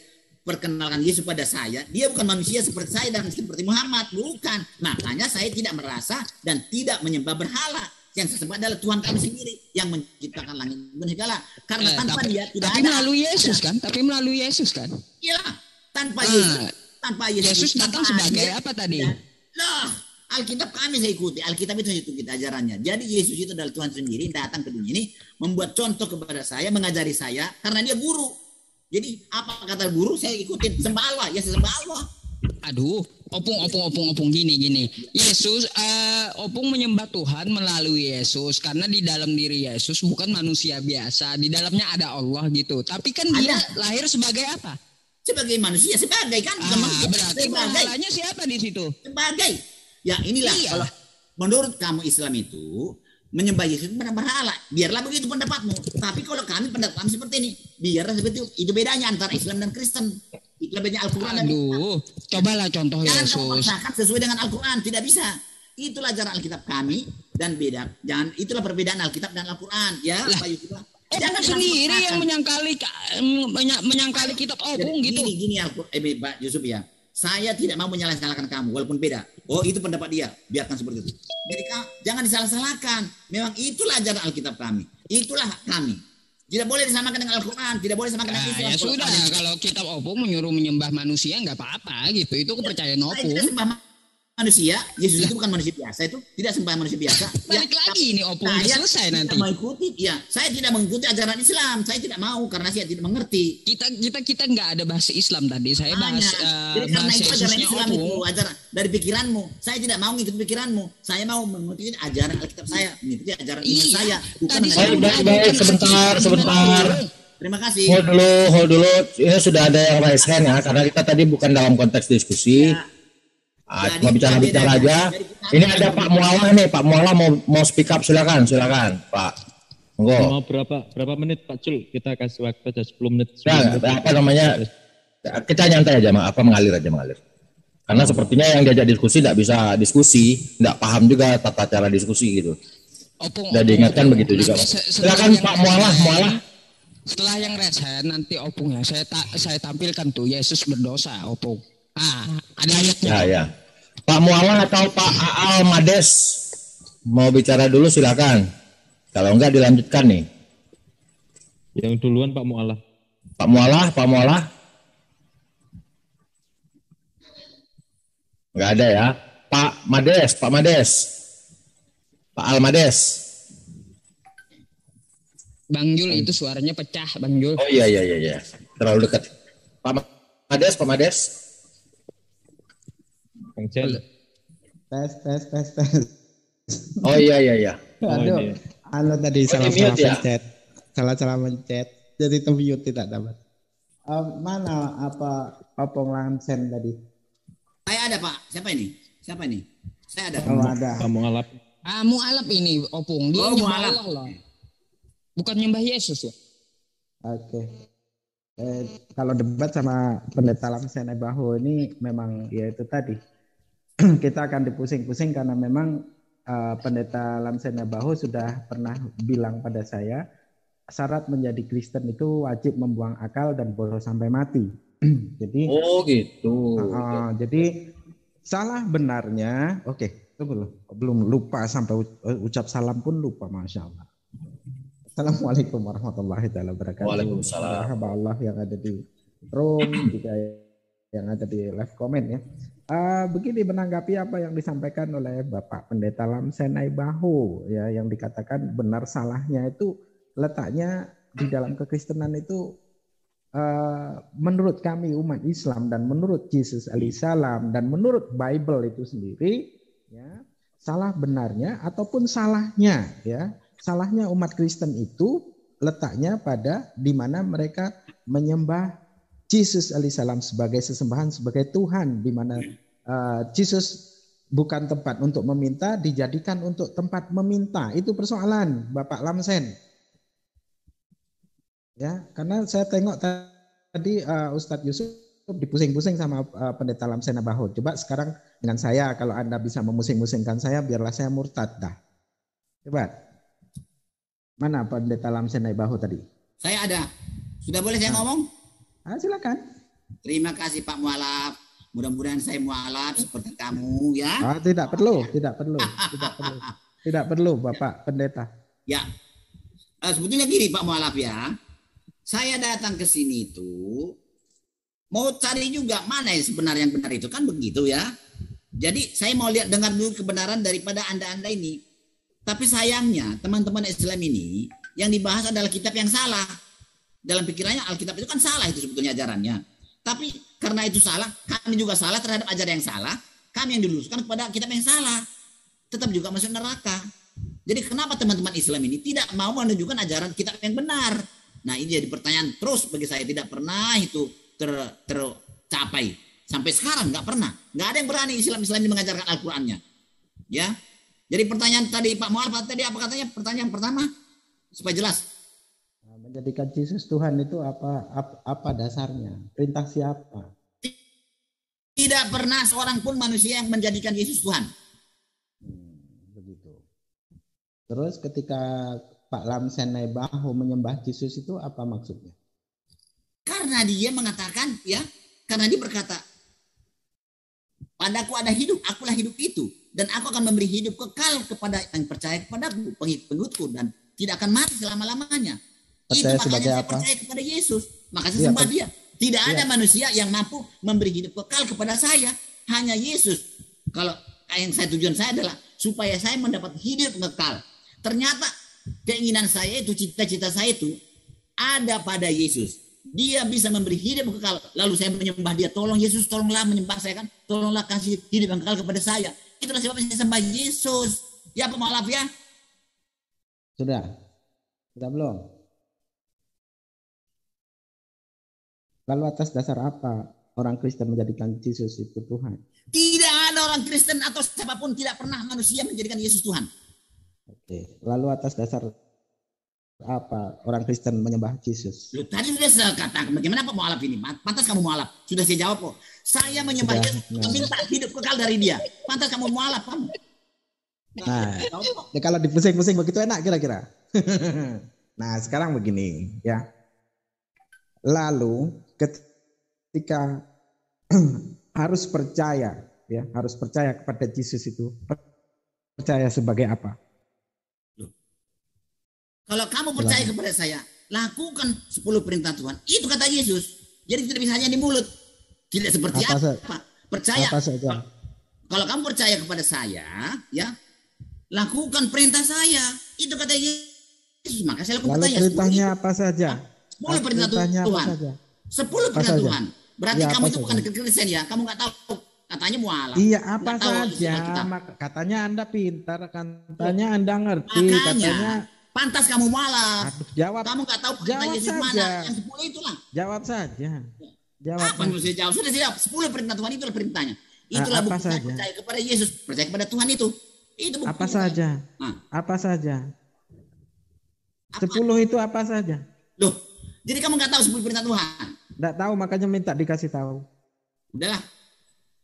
perkenalkan Yesus pada saya, dia bukan manusia seperti saya dan seperti Muhammad, bukan. Makanya saya tidak merasa dan tidak menyembah berhala. Yang saya sembah adalah Tuhan kami sendiri yang menciptakan langit dan segala. Karena tanpa dia tidak ada. Tapi melalui Yesus kan? Iyalah, tanpa Yesus datang sebagai apa tadi? Loh, Alkitab kami saya ikuti. Alkitab itu kita ajarannya. Jadi Yesus itu adalah Tuhan sendiri datang ke dunia ini membuat contoh kepada saya, mengajari saya karena dia guru. Jadi apa kata guru saya ikutin, sembah Allah, ya sembah Allah. Aduh, Opung gini. Yesus, Opung menyembah Tuhan melalui Yesus karena di dalam diri Yesus bukan manusia biasa, di dalamnya ada Allah gitu. Tapi kan dia lahir sebagai apa? Sebagai manusia, sebagai kan? Berarti berhalanya siapa di situ? Sebagai. Ya inilah kalau menurut kamu Islam itu menyembah Yesus itu berhala. Biarlah begitu pendapatmu. Tapi kalau kami pendapat kami seperti ini, biarlah seperti itu. Itu bedanya antara Islam dan Kristen. Itu bedanya Al-Quran dan Aduh, cobalah contoh jangan Yesus. kamu paksakan sesuai dengan Al-Quran, tidak bisa. Itulah ajaran Alkitab kami dan beda. Jangan itulah perbedaan Alkitab dan Al-Quran. Ya, Pak Yusuf. Jangan sendiri yang menyangkali kitab opung gitu. Gini Pak Yusuf ya. Saya tidak mau menyalahkan kamu walaupun beda. Oh, itu pendapat dia. Biarkan seperti itu. Jadi jangan disalah-salahkan. Memang itulah ajaran Alkitab kami. Itulah kami. Tidak boleh disamakan dengan Al-Quran, tidak boleh disamakan dengan Islam. Ya sudah, kalau kitab opung menyuruh menyembah manusia nggak apa-apa gitu. Itu kepercayaan opung. Kita sembah manusia, Yesus itu bukan manusia biasa, itu tidak sembah manusia biasa. Balik lagi ini opung udah selesai nanti. Mengikuti, ya, saya tidak mengikuti ajaran Islam, saya tidak mau karena saya tidak mengerti. Kita nggak ada bahasa Islam tadi, saya bahas jadi karena bahasa itu ajaran Yesusnya Islam opung. itu ajaran dari pikiranmu. Saya tidak mau mengikuti pikiranmu. Saya mau mengikuti ajaran Alkitab saya, mengikuti ajaran Yesus saya. Tadi Baik, sebentar. Terima kasih. Hold dulu. Ini sudah ada yang raise hand ya, karena kita tadi bukan dalam konteks diskusi. Ya. Cuma bicara aja. Ini ada Pak Mualah nih, Pak Mualah mau speak up, silakan Pak. Monggo. Mau berapa menit Pak Cul? Kita kasih waktu aja 10 menit. Ya, apa namanya? Kita nyantai aja, mengalir. Karena sepertinya yang diajak diskusi tidak bisa diskusi, tidak paham juga tata cara diskusi gitu. Sudah diingatkan begitu juga. Silakan Pak Mualah. Setelah yang resen nanti opung ya, saya tampilkan tuh Yesus berdosa opung. Ada ayatnya. Ya. Pak Mualah atau Pak Aal Mades mau bicara dulu silakan. Kalau enggak dilanjutkan nih. Yang duluan Pak Mualah. Pak Mualah. Enggak ada ya. Pak Mades. Pak Al Mades. Bang Jul itu suaranya pecah, Bang Jul. Oh iya. Terlalu dekat. Pak Mades. Bang Cel. Tes. Oh iya. Aduh, halo tadi salah pencet. Salah mencet. Jadi termute tidak dapat. Mana Opong Lamsen tadi? Saya ada Pak. Siapa ini? Saya ada. Oh ada. Pak Mualaf. Mu'alaf ini opung. Dia nyembah Allah loh. Bukan nyembah Yesus ya. Oke. Kalau debat sama pendeta Lamsen Baho ini memang ya itu tadi. Kita akan dipusing-pusing karena memang pendeta Lamsen Baho sudah pernah bilang pada saya syarat menjadi Kristen itu wajib membuang akal dan bodoh sampai mati. Jadi gitu. Jadi salah benarnya, itu belum lupa sampai ucap salam pun lupa, masya Allah. Assalamualaikum warahmatullahi wabarakatuh. Waalaikumsalam. Allah yang ada di room juga yang ada di live comment ya. Begini menanggapi apa yang disampaikan oleh Bapak Pendeta Lamsen Baho ya, yang dikatakan benar salahnya itu letaknya di dalam kekristenan itu menurut kami umat Islam dan menurut Yesus alaihissalam dan menurut Bible itu sendiri ya, salah benarnya ataupun salahnya ya, salahnya umat Kristen itu letaknya pada di mana mereka menyembah Yesus alaihissalam sebagai sesembahan, sebagai Tuhan, di mana Yesus bukan tempat untuk meminta, dijadikan untuk tempat meminta. Itu persoalan Bapak Lamsen. Ya, karena saya tengok tadi Ustadz Yusuf dipusing-pusing sama Pendeta Lamsen Baho. Coba sekarang dengan saya, kalau Anda bisa memusing-musingkan saya, biarlah saya murtad dah. Coba. Mana Pendeta Lamsen Baho tadi? Saya ada. Sudah boleh saya ngomong? Silakan. Terima kasih Pak Mualaf. Mudah-mudahan saya mualaf seperti kamu ya. Tidak perlu Bapak Pendeta. Ya. Sebetulnya gini Pak Mualaf ya. Saya datang ke sini itu mau cari juga mana yang sebenarnya yang benar itu kan begitu ya. Jadi saya mau dengar dulu kebenaran daripada Anda ini. Tapi sayangnya teman-teman Islam ini yang dibahas adalah kitab yang salah. Dalam pikirannya Alkitab itu kan salah itu sebetulnya ajarannya. Tapi karena itu salah, kami juga salah terhadap ajaran yang salah. Kami yang diluruskan kepada kitab yang salah. Tetap juga masuk neraka. Jadi kenapa teman-teman Islam ini tidak mau menunjukkan ajaran kitab yang benar? Nah ini jadi pertanyaan terus bagi saya. Tidak pernah itu tercapai. Sampai sekarang nggak pernah. Nggak ada yang berani Islam ini mengajarkan Al-Qurannya. Ya. Jadi pertanyaan tadi Pak Mualaf tadi apa katanya? Pertanyaan pertama supaya jelas. Menjadikan Yesus Tuhan itu apa dasarnya? Perintah siapa? Tidak pernah seorang pun manusia yang menjadikan Yesus Tuhan. Begitu. Terus ketika Pak Lamsen Naibaho menyembah Yesus itu apa maksudnya? Karena dia mengatakan karena dia berkata, padaku ada hidup, akulah hidup itu, dan aku akan memberi hidup kekal kepada yang percaya kepadaku, pengikutku, dan tidak akan mati selama-lamanya. Percaya itu makanya saya percaya kepada Yesus, maka saya sembah dia. Tidak ada manusia yang mampu memberi hidup kekal kepada saya, hanya Yesus. Kalau yang tujuan saya adalah supaya saya mendapat hidup kekal. Ternyata keinginan saya itu, cita-cita saya itu ada pada Yesus. Dia bisa memberi hidup kekal. Lalu saya menyembah dia. Tolong Yesus, tolonglah menyembah saya kan. Tolonglah kasih hidup yang kekal kepada saya. Itulah sebabnya saya sembah Yesus. Ya Pak Mualaf ya. Sudah belum? Lalu atas dasar apa orang Kristen menjadikan Yesus itu Tuhan? Tidak ada orang Kristen atau siapapun, tidak pernah manusia menjadikan Yesus Tuhan. Oke. Lalu atas dasar apa orang Kristen menyembah Yesus? Loh, tadi sudah saya katakan, bagaimana Pak Mualaf ini? Pantas kamu mualaf. Sudah saya jawab kok. Saya menyembah Yesus, minta hidup kekal dari dia. Pantas kamu mualaf kamu. Nah, kalau dipusing-pusing begitu enak kira-kira. Nah, sekarang begini ya. Lalu ketika harus percaya kepada Yesus itu, percaya sebagai apa? Kalau kamu percaya kepada saya, lakukan 10 perintah Tuhan. Itu kata Yesus. Jadi tidak bisa hanya di mulut. Tidak seperti apa? Percaya. Apa saja? Kalau kamu percaya kepada saya, ya, lakukan perintah saya. Itu kata Yesus. Maka saya lakukan perintahnya. Lalu perintahnya apa saja? 10 perintah Tuhan. 10 perintah Tuhan. Berarti kamu itu bukan Kristen ya. Kamu nggak tahu. Katanya mualaf. Iya, apa saja. Katanya Anda pintar, katanya Anda ngerti, katanya pantas kamu mualaf. Jawab. Kamu nggak tahu perintah Yesus mana. Yang 10 itulah. Jawab saja. Apa yang saya jawab? Sudah jawab. 10 perintah Tuhan itulah perintahnya. Itulah bukti saya percaya kepada Yesus, percaya kepada Tuhan itu. Itu bukti. Apa saja? Apa saja? 10 itu apa saja? Loh, jadi kamu nggak tahu 10 perintah Tuhan? Nggak tahu, makanya minta dikasih tahu. Udahlah,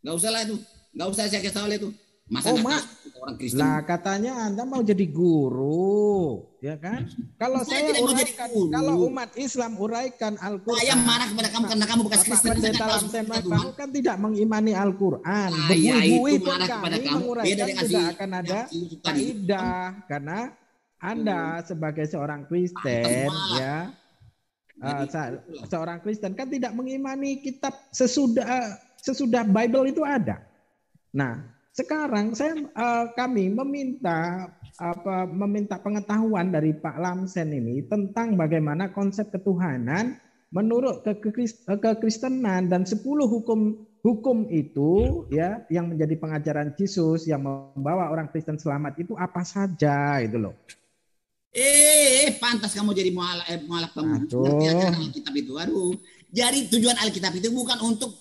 nggak usah lah itu. Nggak usah saya kasih tahu itu. Masa orang Kristen? Lah katanya Anda mau jadi guru, ya kan? Kalau saya uraikan, kalau umat Islam uraikan Al-Quran. Saya marah kepada kamu karena kamu bekas Kristen. Kamu kan tidak mengimani Al-Quran. Berbuih-buih pun kami menguraikan tidak akan ada kaidah. Karena Anda sebagai seorang Kristen, ya, seorang Kristen kan tidak mengimani kitab sesudah Bible itu ada. Nah, sekarang kami meminta pengetahuan dari Pak Lamsen ini tentang bagaimana konsep ketuhanan menurut kekristenan dan 10 hukum itu ya yang menjadi pengajaran Yesus yang membawa orang Kristen selamat itu apa saja itu loh. Pantas kamu jadi mualaf kamu. Ngerti ajaran Alkitab itu. Aduh. Jadi tujuan Alkitab itu bukan untuk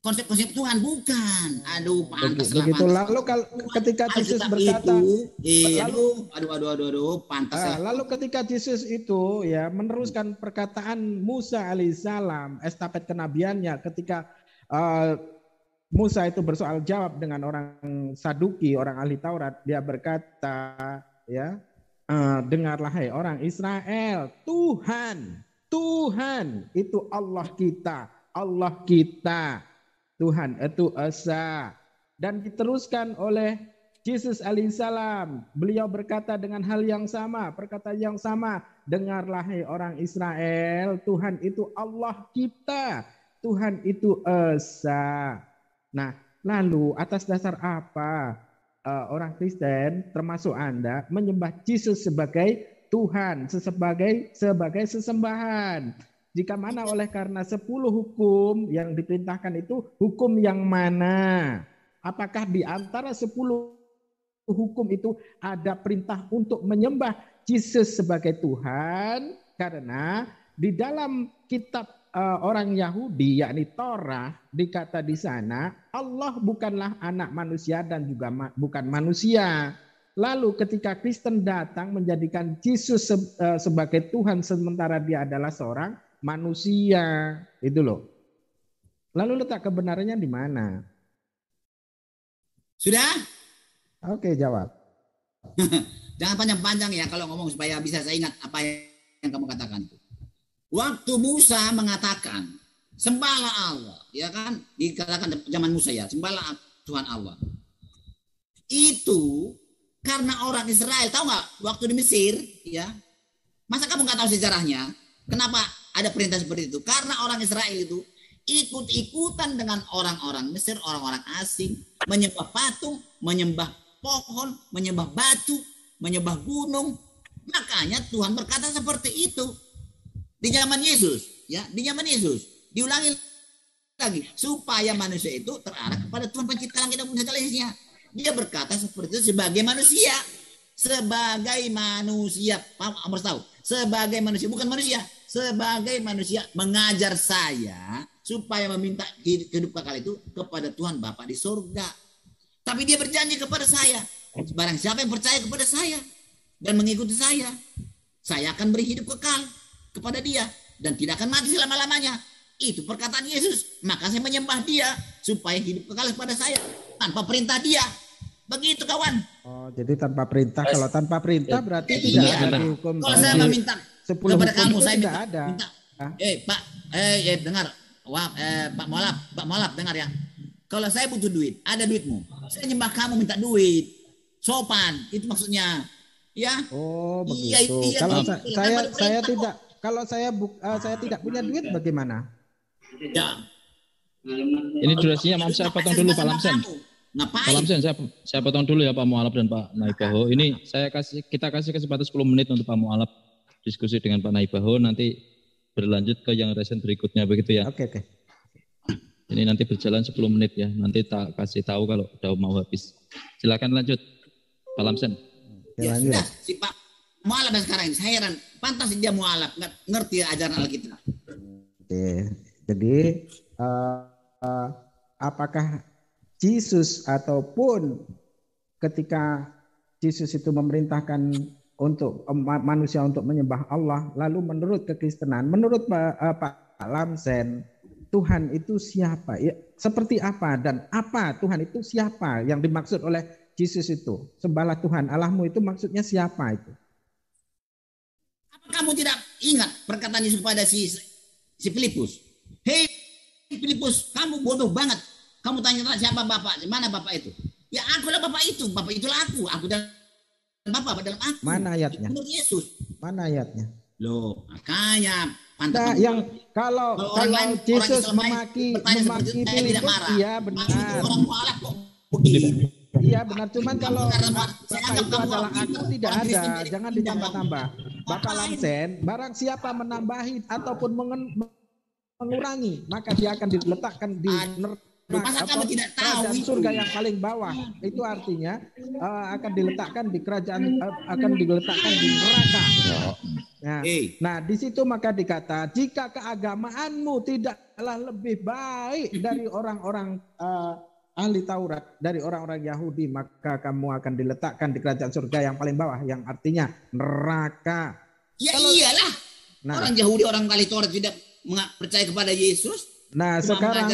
konsep-konsep Tuhan, bukan. Aduh, pantas lah. Begitu. Lalu ketika Yesus berkata, pantas. Lalu ketika Yesus itu ya meneruskan perkataan Musa alaihissalam, estafet kenabiannya, ketika Musa itu bersoal jawab dengan orang Saduki, orang ahli Taurat, dia berkata, ya, dengarlah hai orang Israel, Tuhan itu Allah kita. Tuhan itu Esa. Dan diteruskan oleh Yesus alaihissalam. Beliau berkata dengan hal yang sama, perkataan yang sama. Dengarlah hai orang Israel, Tuhan itu Allah kita. Tuhan itu Esa. Nah, lalu atas dasar apa orang Kristen termasuk Anda menyembah Yesus sebagai Tuhan, sebagai sesembahan? Jika mana oleh karena 10 hukum yang diperintahkan itu hukum yang mana? Apakah di antara 10 hukum itu ada perintah untuk menyembah Yesus sebagai Tuhan? Karena di dalam kitab orang Yahudi, yakni Torah, dikata di sana Allah bukanlah anak manusia dan juga bukan manusia. Lalu ketika Kristen datang menjadikan Yesus sebagai Tuhan sementara dia adalah seorang manusia, itu loh. Lalu letak kebenarannya di mana? Sudah? Oke, jawab. Jangan panjang-panjang ya kalau ngomong supaya bisa saya ingat apa yang kamu katakan. Waktu Musa mengatakan sembahlah Allah, ya kan? Dikatakan zaman Musa ya, sembahlah Tuhan Allah. Itu karena orang Israel, tahu nggak? Waktu di Mesir, ya, masa kamu nggak tahu sejarahnya? Kenapa ada perintah seperti itu? Karena orang Israel itu ikut-ikutan dengan orang-orang Mesir, orang-orang asing, menyembah patung, menyembah pohon, menyembah batu, menyembah gunung. Makanya Tuhan berkata seperti itu di zaman Yesus, ya, di zaman Yesus. Diulangi lagi supaya manusia itu terarah kepada Tuhan pencipta langit dan bumi segala isinya. Dia berkata seperti itu sebagai manusia, harus tahu, sebagai manusia, bukan manusia, sebagai manusia mengajar saya supaya meminta hidup kekal itu kepada Tuhan Bapa di surga. Tapi dia berjanji kepada saya, barang siapa yang percaya kepada saya dan mengikuti saya akan beri hidup kekal kepada dia dan tidak akan mati selama-lamanya. Itu perkataan Yesus. Maka saya menyembah dia supaya hidup kekal kepada saya tanpa perintah dia. Begitu kawan. Oh, jadi tanpa perintah. Kalau tanpa perintah berarti tidak ada hukum. Kalau saya meminta kepada kamu, saya tidak ada. Pak, dengar. Pak Mualaf, dengar ya. Kalau saya butuh duit, ada duitmu. Saya nyembah kamu minta duit. Sopan, itu maksudnya. Ya. Oh, begitu. Iya, kalau saya tidak punya duit bagaimana? Ya. Ini durasinya, maaf saya potong dulu Pak Lamsen. Pak Lamsen, saya potong dulu ya Pak Mualaf dan Pak Naibaho. Ini kita kasih kesempatan 10 menit untuk Pak Mualaf diskusi dengan Pak Naibaho, nanti berlanjut ke yang resen berikutnya, begitu ya. Oke. Ini nanti berjalan 10 menit ya, nanti tak kasih tahu kalau udah mau habis. Silakan lanjut Pak Lamsen. Ya sudah, si Pak Mualaf sekarang ini saya heran, pantas dia Mualaf nggak ngerti ajaran Alkitab. Oke. Jadi apakah Yesus ataupun ketika Yesus itu memerintahkan untuk manusia untuk menyembah Allah, lalu menurut kekristenan, menurut Pak Lamsen, Tuhan itu siapa? Ya, seperti apa dan apa Tuhan itu siapa yang dimaksud oleh Yesus itu? Sembahlah Tuhan Allahmu itu maksudnya siapa itu? Apa kamu tidak ingat perkataan Yesus kepada si Filipus? Hei Filipus, kamu bodoh banget. Kamu tanya siapa Bapak? Mana Bapak itu? Ya akulah Bapak itu. Bapak itulah aku. Aku dan Bapak dalam aku. Mana ayatnya? Menurut Yesus. Mana ayatnya? Loh, makanya nah, yang kalau Yesus memaki Filipus, iya benar. Orang mualaf kok begitu. Iya benar, cuman kalau Bapak itu adalah aku tidak ada, jangan ditambah-tambah. Bapak Lamsen, barang siapa menambahi ataupun mengurangi, maka dia akan diletakkan di kerajaan surga yang paling bawah. Itu artinya akan diletakkan di neraka. Nah, di situ maka dikata, jika keagamaanmu tidaklah lebih baik dari orang-orang ahli Taurat, dari orang-orang Yahudi, maka kamu akan diletakkan di kerajaan surga yang paling bawah, yang artinya neraka. Ya iyalah. Orang Yahudi, orang ahli Taurat tidak percaya kepada Yesus. Nah, sekarang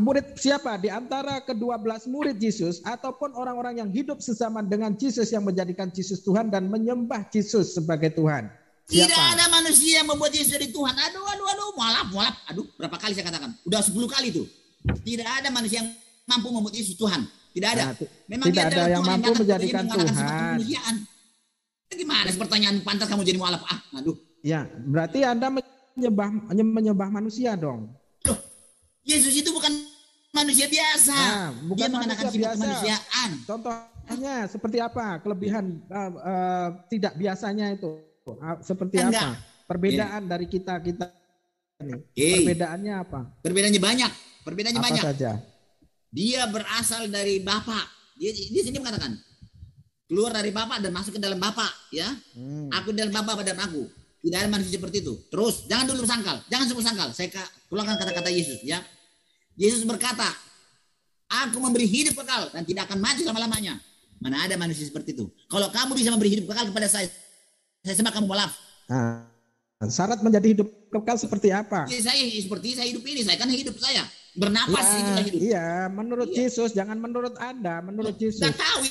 murid siapa di antara ke-12 murid Yesus ataupun orang-orang yang hidup sezaman dengan Yesus yang menjadikan Yesus Tuhan dan menyembah Yesus sebagai Tuhan? Siapa? Tidak ada manusia yang membuat Yesus jadi Tuhan. Aduh, mualaf. Aduh, berapa kali saya katakan? Udah 10 kali tuh. Tidak ada manusia yang mampu membuat Yesus Tuhan. Tidak ada. Memang tidak ada yang mampu menjadikan Tuhan. Gimana pertanyaan pantas kamu jadi mualaf? Aduh. Ya, berarti Anda menyembah manusia dong. Loh, Yesus itu bukan manusia biasa. Bukan dia mengenakan sifat kemanusiaan. Contohnya seperti apa? Kelebihan tidak biasanya itu seperti apa? Perbedaan dari kita ini. Perbedaannya apa? Perbedaannya banyak. Apa saja? Dia berasal dari Bapa. Dia di sini mengatakan keluar dari Bapa dan masuk ke dalam Bapa, ya. Aku dalam Bapa dan aku. Tidak ada manusia seperti itu. Terus jangan dulu sangkal, jangan sebut sangkal. Saya ulangkan kata-kata Yesus ya. Yesus berkata, aku memberi hidup kekal dan tidak akan mati selama-lamanya. Mana ada manusia seperti itu? Kalau kamu bisa memberi hidup kekal kepada saya sembah kamu mualaf. Syarat menjadi hidup kekal seperti apa? Saya hidup ini, saya kan hidup saya. Bernapas itulah hidup. Iya, menurut Yesus, jangan menurut Anda, menurut Yesus. Nggak tahu.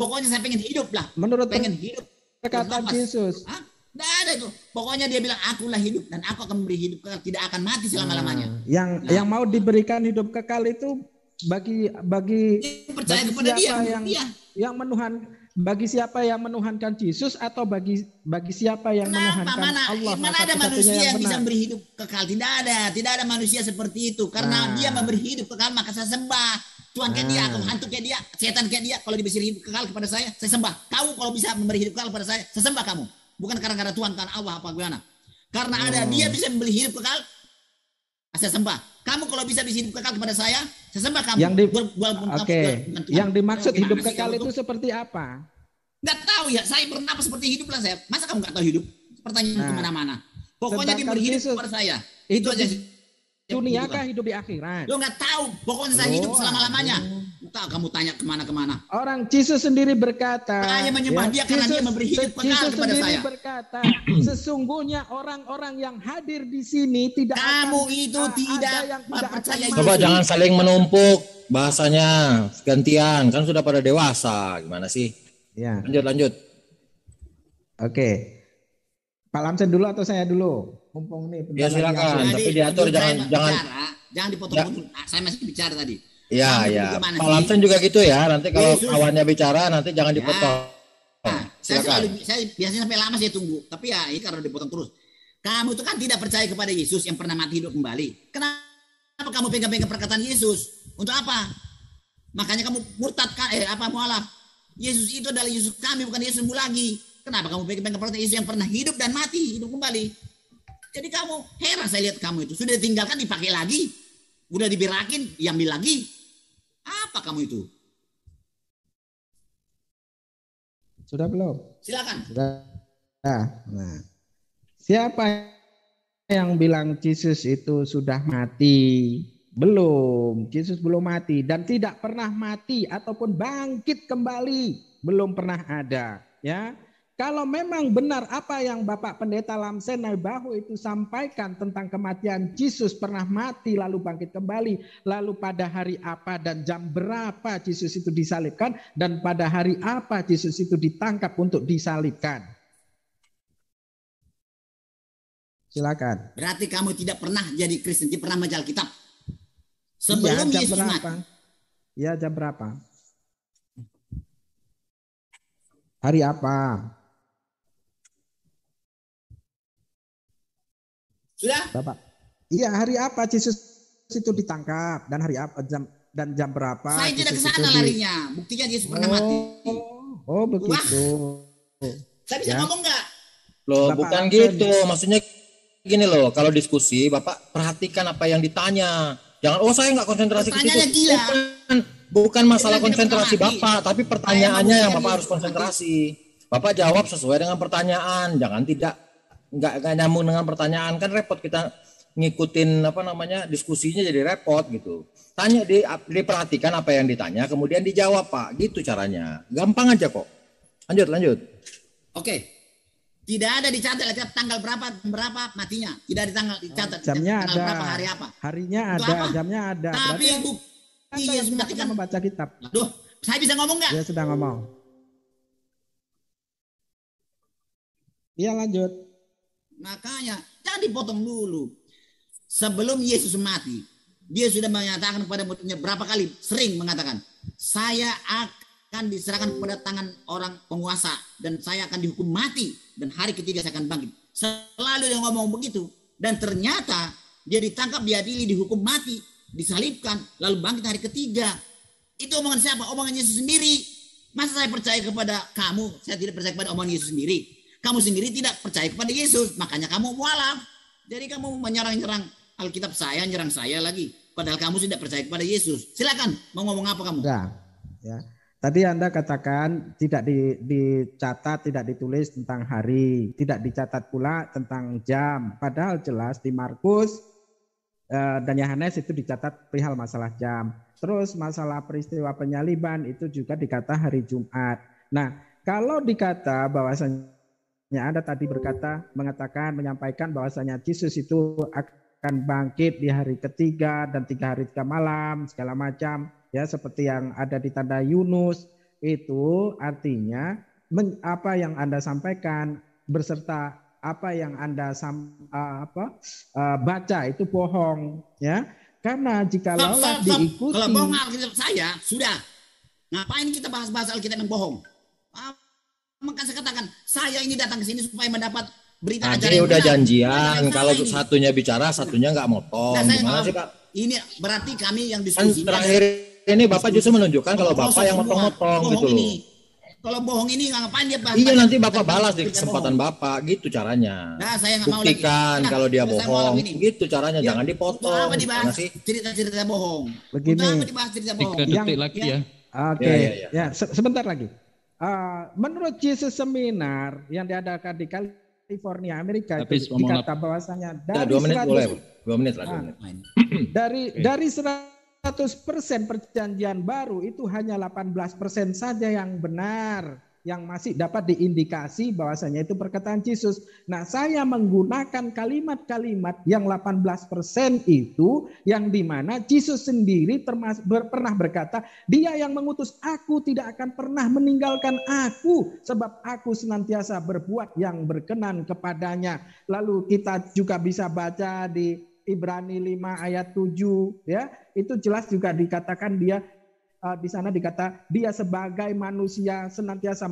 Pokoknya saya pengen hidup lah. Pengen hidup. Perkataan Yesus. Nggak ada itu. Pokoknya dia bilang akulah hidup dan aku akan memberi hidup kekal, tidak akan mati selama-lamanya. Yang mau diberikan hidup kekal itu bagi percaya kepada dia yang bagi siapa yang menuhankan Yesus atau bagi siapa yang menuhankan Allah. Mana ada manusia yang bisa memberi hidup kekal? Tidak ada manusia seperti itu. Karena dia memberi hidup kekal maka saya sembah. Tuhan kayak dia, hantu kayak dia, setan kayak dia. Kalau diberi hidup kekal kepada saya sembah. Kamu kalau bisa memberi hidup kekal kepada saya sembah kamu. Bukan karena Tuhan, karena Allah apa gimana? Karena ada dia bisa memberi hidup kekal, saya sembah. Kamu kalau bisa hidup kekal kepada saya sembah kamu. Yang dimaksud hidup kekal itu seperti apa? Nggak tahu ya, saya bernapas seperti hidup lah saya. Masa kamu nggak tahu hidup? Pertanyaan kemana-mana. Pokoknya diberi hidup kepada saya. Itu aja. Dunia kah hidup di akhirat? Lo nggak tahu. Pokoknya saya hidup selama-lamanya. Entah kamu tanya kemana-kemana. Orang Yesus sendiri berkata. Hanya menyembah dia karena dia memberi hidup kekal kepada saya. Berkata, sesungguhnya orang-orang yang hadir di sini tidak kamu itu tidak percaya. Coba jangan saling menumpuk bahasanya gantian. Kan sudah pada dewasa. Gimana sih? Ya. Lanjut. Oke. Pak Lamsen dulu atau saya dulu? Mumpung nih. Ya silakan. Tapi diatur jangan dipotong. Saya masih bicara tadi. Ya. Pak Lamsen juga gitu ya. Nanti kalau kawannya bicara nanti jangan dipotong. Saya biasanya sampai lama saya tunggu. Tapi ya ini karena dipotong terus. Kamu itu kan tidak percaya kepada Yesus yang pernah mati hidup kembali. Kenapa kamu pegang-pegang perkataan Yesus? Untuk apa? Makanya kamu murtad mualaf. Yesus itu adalah Yesus kami, bukan Yesusmu lagi. Kenapa kamu pegang perkataan Yesus yang pernah hidup dan mati hidup kembali? Jadi kamu heran saya lihat kamu itu. Sudah ditinggalkan dipakai lagi. Udah diberakin diambil lagi. Apa kamu itu? Sudah belum? Silakan. Sudah. Nah, siapa yang bilang Yesus itu sudah mati? Belum. Yesus belum mati dan tidak pernah mati ataupun bangkit kembali. Belum pernah ada. Ya. Kalau memang benar apa yang Bapak Pendeta Lamsen Naibaho itu sampaikan tentang kematian Yesus pernah mati lalu bangkit kembali, lalu pada hari apa dan jam berapa Yesus itu disalibkan, dan pada hari apa Yesus itu ditangkap untuk disalibkan. Silakan. Berarti kamu tidak pernah jadi Kristen, tidak pernah baca Alkitab. Sebelum jam Yesus berapa? mati. Ya, jam berapa? Hari apa? Sudah? Bapak. Iya, hari apa Yesus itu ditangkap dan hari apa jam berapa? Saya tidak ke sana larinya. Buktinya Yesus pernah mati. Oh, begitu. Saya bisa ngomong nggak? Loh, Bapak bukan gitu. Maksudnya gini loh, kalau diskusi Bapak perhatikan apa yang ditanya. Jangan saya nggak konsentrasi ke situ. Gila. Bukan masalah konsentrasi Bapak, tapi pertanyaannya yang Bapak harus konsentrasi. Bapak jawab sesuai dengan pertanyaan, jangan nggak nyambung dengan pertanyaan, kan repot kita ngikutin diskusinya jadi repot gitu. Tanya diperhatikan apa yang ditanya, kemudian dijawab Pak, gitu caranya. Gampang aja kok. Lanjut. Oke. Tidak ada dicatat tanggal berapa matinya. Tidak ada dicatat. Jamnya tanggal ada. Berapa hari apa? Harinya ada, jamnya ada. Tapi buktinya sudah kita membaca kitab. Aduh, saya bisa ngomong nggak? Ya sudah ngomong. Iya lanjut. Makanya jangan dipotong dulu. Sebelum Yesus mati, dia sudah menyatakan kepada muridnya berapa kali, sering mengatakan, saya akan diserahkan kepada tangan orang penguasa dan saya akan dihukum mati dan hari ketiga saya akan bangkit. Selalu dia ngomong begitu dan ternyata dia ditangkap, diadili, dihukum mati, disalibkan, lalu bangkit hari ketiga. Itu omongan siapa? Omongan Yesus sendiri. Masa saya percaya kepada kamu? Saya tidak percaya kepada omongan Yesus sendiri. Kamu sendiri tidak percaya kepada Yesus, makanya kamu mualaf. Jadi kamu menyerang-nyerang Alkitab saya, nyerang saya lagi. Padahal kamu tidak percaya kepada Yesus. Silakan, mau ngomong apa kamu? Udah, ya. Tadi Anda katakan tidak dicatat, tidak ditulis tentang hari, tidak dicatat pula tentang jam. Padahal jelas di Markus dan Yohanes itu dicatat perihal masalah jam. Terus masalah peristiwa penyaliban itu juga dikata hari Jumat. Nah, kalau dikata bahwasanya Anda tadi menyampaikan bahwasanya Yesus itu akan bangkit di hari ketiga dan 3 hari 3 malam segala macam. Ya, seperti yang ada di tanda Yunus, itu artinya apa yang Anda sampaikan beserta apa yang Anda baca itu bohong, ya. Karena jika diikuti, kalau bohong Alkitab saya sudah, ngapain kita bahas-bahas Alkitab yang bohong? Maka saya katakan saya ini datang ke sini supaya mendapat berita ajaran. Tadi udah janjian kalau satunya bicara, satunya nggak motong. Gimana sih Pak? Ini berarti kami yang diskusi. Terakhir ini Bapak justru menunjukkan kalau Bapak yang motong-motong gitu loh. Kalau bohong ini ngapain dia bahas? Iya, nanti Bapak balas di kesempatan Bapak, gitu caranya. Nah, saya nggak mau lagi. Buktikan kalau dia bohong, gitu caranya, jangan dipotong. Apa dibahas cerita-cerita bohong? Begini. Apa dibahas cerita bohong? 3 detik lagi ya. Oke, ya sebentar lagi. Menurut Jesus Seminar yang diadakan di California, Amerika, itu dikata bahwasanya dari 2 menit boleh, 2 menit lah. Dari 100% perjanjian baru itu hanya 18% saja yang benar, yang masih dapat diindikasi bahwasanya itu perkataan Yesus. Nah, saya menggunakan kalimat-kalimat yang 18% itu, yang dimana Yesus sendiri pernah berkata, Dia yang mengutus aku tidak akan pernah meninggalkan aku, sebab aku senantiasa berbuat yang berkenan kepadanya. Lalu kita juga bisa baca di Ibrani 5 ayat 7, ya, itu jelas juga dikatakan dia di sana dikata dia sebagai manusia senantiasa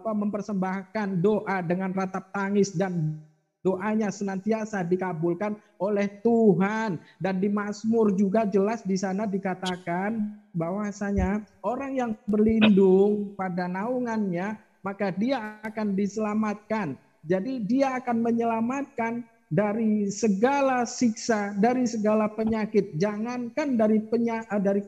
mempersembahkan doa dengan ratap tangis dan doanya senantiasa dikabulkan oleh Tuhan. Dan di Mazmur juga jelas di sana dikatakan bahwasanya orang yang berlindung pada naungannya maka dia akan diselamatkan. Jadi dia akan menyelamatkan dari segala siksa, dari segala penyakit. Jangankan dari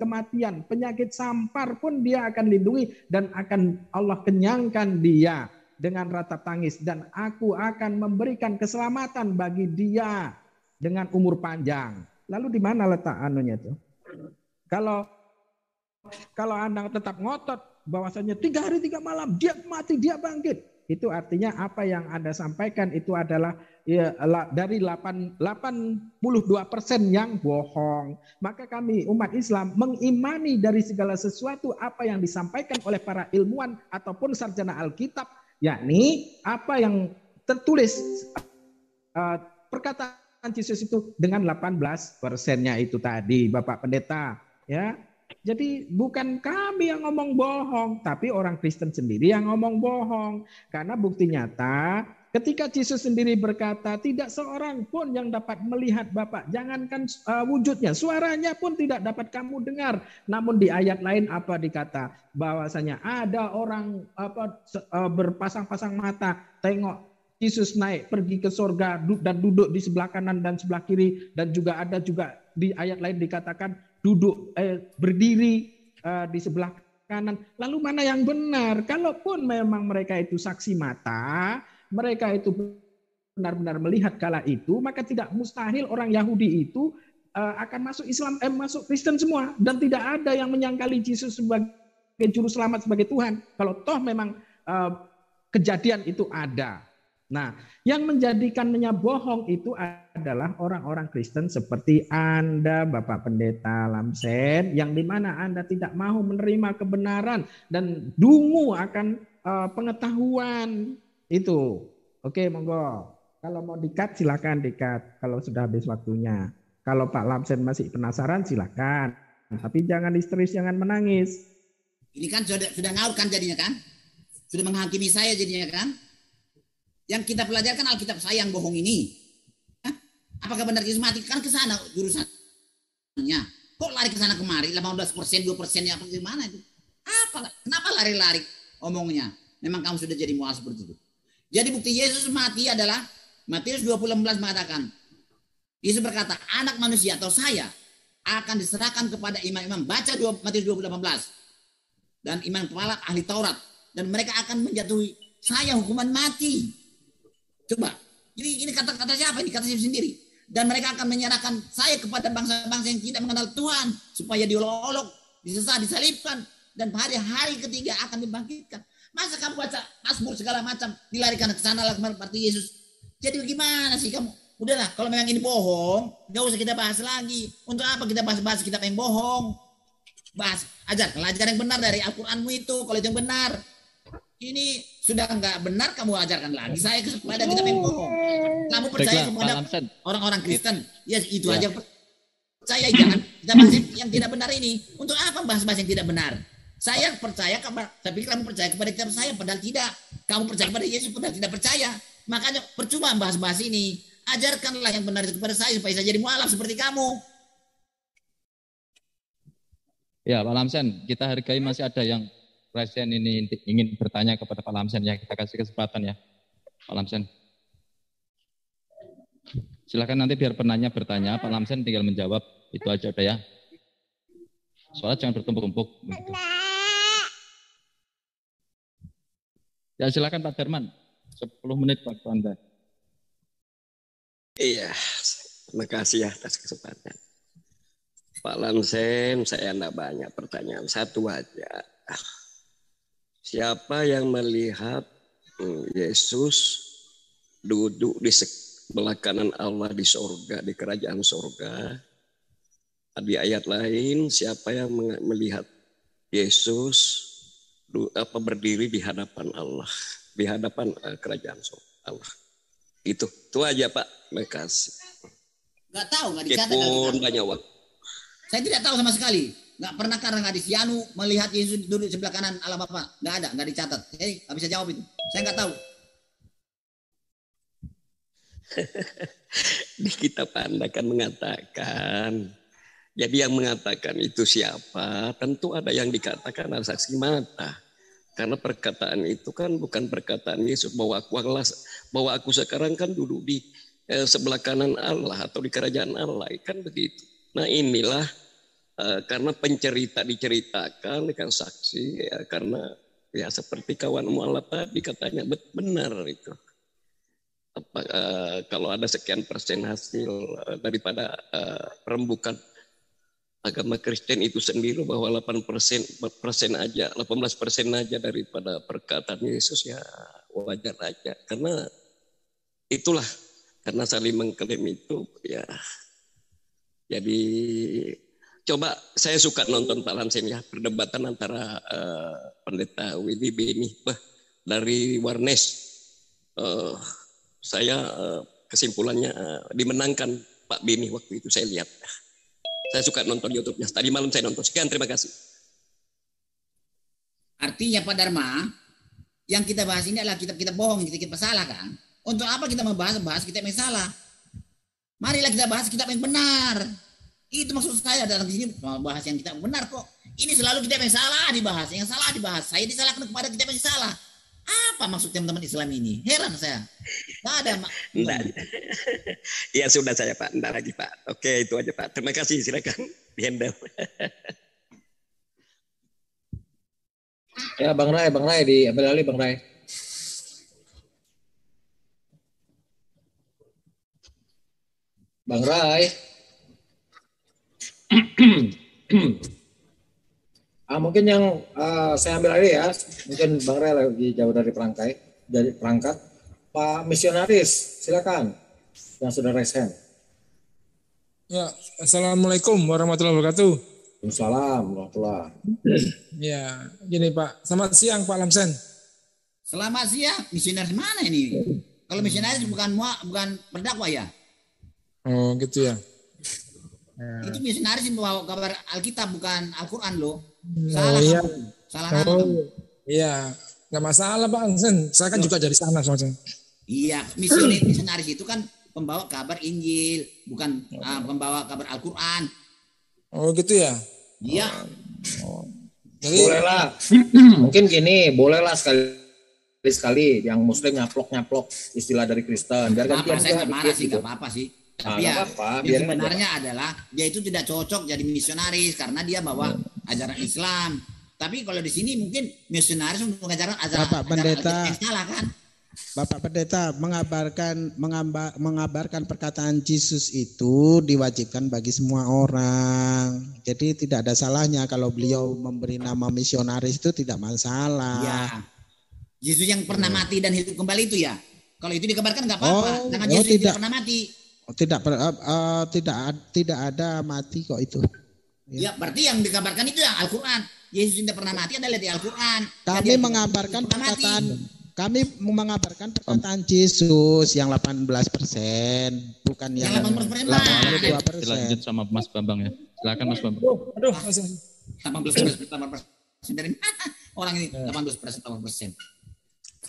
kematian, penyakit sampar pun dia akan lindungi dan akan Allah kenyangkan dia dengan ratap tangis. Dan aku akan memberikan keselamatan bagi dia dengan umur panjang. Lalu di mana letak anunya itu? Kalau Anda tetap ngotot bahwasanya 3 hari 3 malam dia mati, dia bangkit. Itu artinya apa yang Anda sampaikan itu adalah dari 82% yang bohong. Maka kami umat Islam mengimani dari segala sesuatu apa yang disampaikan oleh para ilmuwan ataupun sarjana Alkitab, yakni apa yang tertulis perkataan Yesus itu dengan 18%-nya itu tadi, Bapak Pendeta, ya. Jadi bukan kami yang ngomong bohong, tapi orang Kristen sendiri yang ngomong bohong. Karena bukti nyata ketika Yesus sendiri berkata tidak seorang pun yang dapat melihat Bapa, jangankan wujudnya, suaranya pun tidak dapat kamu dengar. Namun di ayat lain apa dikata? Bahwasanya ada orang berpasang-pasang mata, tengok Yesus naik pergi ke sorga dan duduk di sebelah kanan dan sebelah kiri. Dan juga ada juga di ayat lain dikatakan berdiri di sebelah kanan. Lalu mana yang benar? Kalaupun memang mereka itu saksi mata, mereka itu benar-benar melihat kala itu, maka tidak mustahil orang Yahudi itu akan masuk Islam, masuk Kristen semua, dan tidak ada yang menyangkali Yesus sebagai juru selamat, sebagai Tuhan. Kalau toh memang kejadian itu ada. Nah, yang menjadikannya bohong itu adalah orang-orang Kristen seperti Anda, Bapak Pendeta Lamsen, yang dimana Anda tidak mau menerima kebenaran dan dungu akan pengetahuan itu. Oke, monggo. Kalau mau dikat silakan dikat. Kalau sudah habis waktunya. Kalau Pak Lamsen masih penasaran silakan. Tapi jangan histeris, jangan menangis. Ini kan sudah ngaur kan jadinya kan? Sudah menghakimi saya jadinya kan? Yang kita pelajarkan Alkitab saya yang bohong ini. Hah? Apakah benar Yesus mati? Kan ke sana jurusannya. Kok lari ke sana kemari? 18%, 2% ya apa gimana itu? Apa? Kenapa lari-lari omongnya? Memang kamu sudah jadi mual seperti itu. Jadi bukti Yesus mati adalah Matius 20:16 mengatakan, Yesus berkata, anak manusia atau saya akan diserahkan kepada imam-imam. Baca Matius 20:18. dan imam kepala ahli Taurat, dan mereka akan menjatuhi saya hukuman mati. Coba, jadi ini kata-kata siapa? Ini kata saya sendiri. Dan mereka akan menyerahkan saya kepada bangsa-bangsa yang tidak mengenal Tuhan, supaya diolok-olok, disesat, disalibkan, dan hari ketiga akan dibangkitkan. Masa kamu baca Mazmur segala macam, dilarikan ke sana lah seperti Yesus. Jadi gimana sih kamu? Udahlah, kalau memang ini bohong, gak usah kita bahas lagi. Untuk apa kita bahas-bahas kita pengen bohong? Bahas, ajar yang benar dari Al-Quranmu itu, kalau itu yang benar. Ini sudah nggak benar, kamu ajarkan lagi saya kepada kita pengen bohong. Kamu percaya kepada orang-orang Kristen, ya itu aja percaya, jangan kita bahas yang tidak benar ini. Untuk apa bahas-bahas yang tidak benar? Saya percaya, tapi kamu percaya kepada kitab saya, padahal tidak. Kamu percaya kepada Yesus, padahal tidak percaya. Makanya percuma bahas-bahas ini. Ajarkanlah yang benar itu kepada saya, supaya saya jadi mualaf seperti kamu. Ya, Pak Lamsen, kita hargai masih ada yang presiden ini ingin bertanya kepada Pak Lamsen, ya, kita kasih kesempatan ya, Pak Lamsen. Silakan nanti biar penanya bertanya, Pak Lamsen tinggal menjawab, itu aja udah ya. Soalnya jangan bertumpuk-tumpuk. Ya silakan Pak Darman, 10 menit waktu Anda. Iya, terima kasih ya atas kesempatan. Pak Lamsen, saya enggak banyak pertanyaan, satu aja. Siapa yang melihat Yesus duduk di sebelah kanan Allah di sorga, di kerajaan sorga? Di ayat lain, siapa yang melihat Yesus berdiri di hadapan Allah, di hadapan kerajaan Allah? Itu aja Pak. Terima kasih. Nggak tahu, nggak dicatat. Banyak waktu. Saya tidak tahu sama sekali. Nggak pernah karena hadis Yanu melihat Yesus duduk di sebelah kanan Allah Bapa. Nggak ada, nggak dicatat. Jadi nggak bisa jawab itu. Saya nggak tahu. Di kitab Anda kan mengatakan. Jadi yang mengatakan itu siapa? Tentu ada yang dikatakan ada saksi mata. Karena perkataan itu kan bukan perkataan Yesus bahwa aku sekarang kan duduk di sebelah kanan Allah atau di kerajaan Allah, kan begitu. Nah inilah karena pencerita diceritakan dengan saksi, ya, karena ya seperti kawan mualaf tadi katanya benar itu. Kalau ada sekian persen hasil daripada perembukan agama Kristen itu sendiri bahwa 18% aja daripada perkataan Yesus, ya wajar aja. Karena itulah, karena saling mengklaim itu ya. Jadi coba, saya suka nonton Pak Lamsen ya, perdebatan antara Pendeta Willy Beni dari Warnes. Saya kesimpulannya dimenangkan Pak Beni waktu itu, saya lihat. Saya suka nonton YouTube-nya. Tadi malam saya nonton. Sekian, terima kasih. Artinya Pak Dharma, yang kita bahas ini adalah kitab-kitab bohong, kitab-kitab salah kan? Untuk apa kita membahas kitab yang salah? Marilah kita bahas kitab yang benar. Itu maksud saya dalam sini, bahas yang kitab benar kok. Ini selalu kitab yang salah dibahas, yang salah dibahas. Saya disalahkan kepada kitab yang salah. Apa maksud teman-teman Islam ini? Heran saya. Nggak ada. Ya sudah saya Pak, enggak lagi Pak. Oke, itu aja Pak. Terima kasih, silakan dihandle. Ya Bang Rai diambil alih Bang Rai. Bang Rai. Mungkin yang saya ambil alih ya, mungkin Bang Rai lagi jauh dari perangkat. Pak Misionaris, silakan yang sudah raise hand. Ya, Assalamualaikum warahmatullahi wabarakatuh. Waalaikumsalam warahmatullahi. Ya, gini Pak. Selamat siang Pak Lamsen. Selamat siang. Misionaris mana ini? Kalau misionaris bukan pendakwa ya? Oh gitu ya. Itu misionaris yang bawa kabar Alkitab bukan Al-Quran loh. Salah iya. kamu. Salah nama kamu. Iya, nggak masalah Pak Lamsen. Saya kan juga dari sana soalnya. Iya, misionaris itu kan pembawa kabar Injil, bukan pembawa kabar Al-Quran. Oh gitu ya? Iya. Jadi, bolehlah. Mungkin gini, bolehlah sekali yang Muslim nyaplok istilah dari Kristen. Biar gantian saya nggak marah sih, nggak apa-apa sih. Tapi ya, yang sebenarnya adalah dia itu tidak cocok jadi misionaris karena dia bawa ajaran Islam. Tapi kalau di sini mungkin misionaris untuk mengajarkan ajaran Bapak Pendeta yang salah kan? Bapak Pendeta mengabarkan perkataan Yesus itu diwajibkan bagi semua orang. Jadi tidak ada salahnya kalau beliau memberi nama misionaris, itu tidak masalah. Ya. Yesus yang pernah mati dan hidup kembali itu ya. Kalau itu dikabarkan nggak apa-apa. Jangan Yesus tidak pernah mati. Tidak ada mati kok itu. Ya, berarti yang dikabarkan itu yang Al-Quran. Yesus tidak pernah mati adalah di Al-Quran. Kami mengabarkan perkataan Yesus yang 18%, bukan yang 18%. 82%. Dilanjut sama Mas Bambang ya. Silakan Mas Bambang. Aduh, 18% dari orang ini 18%.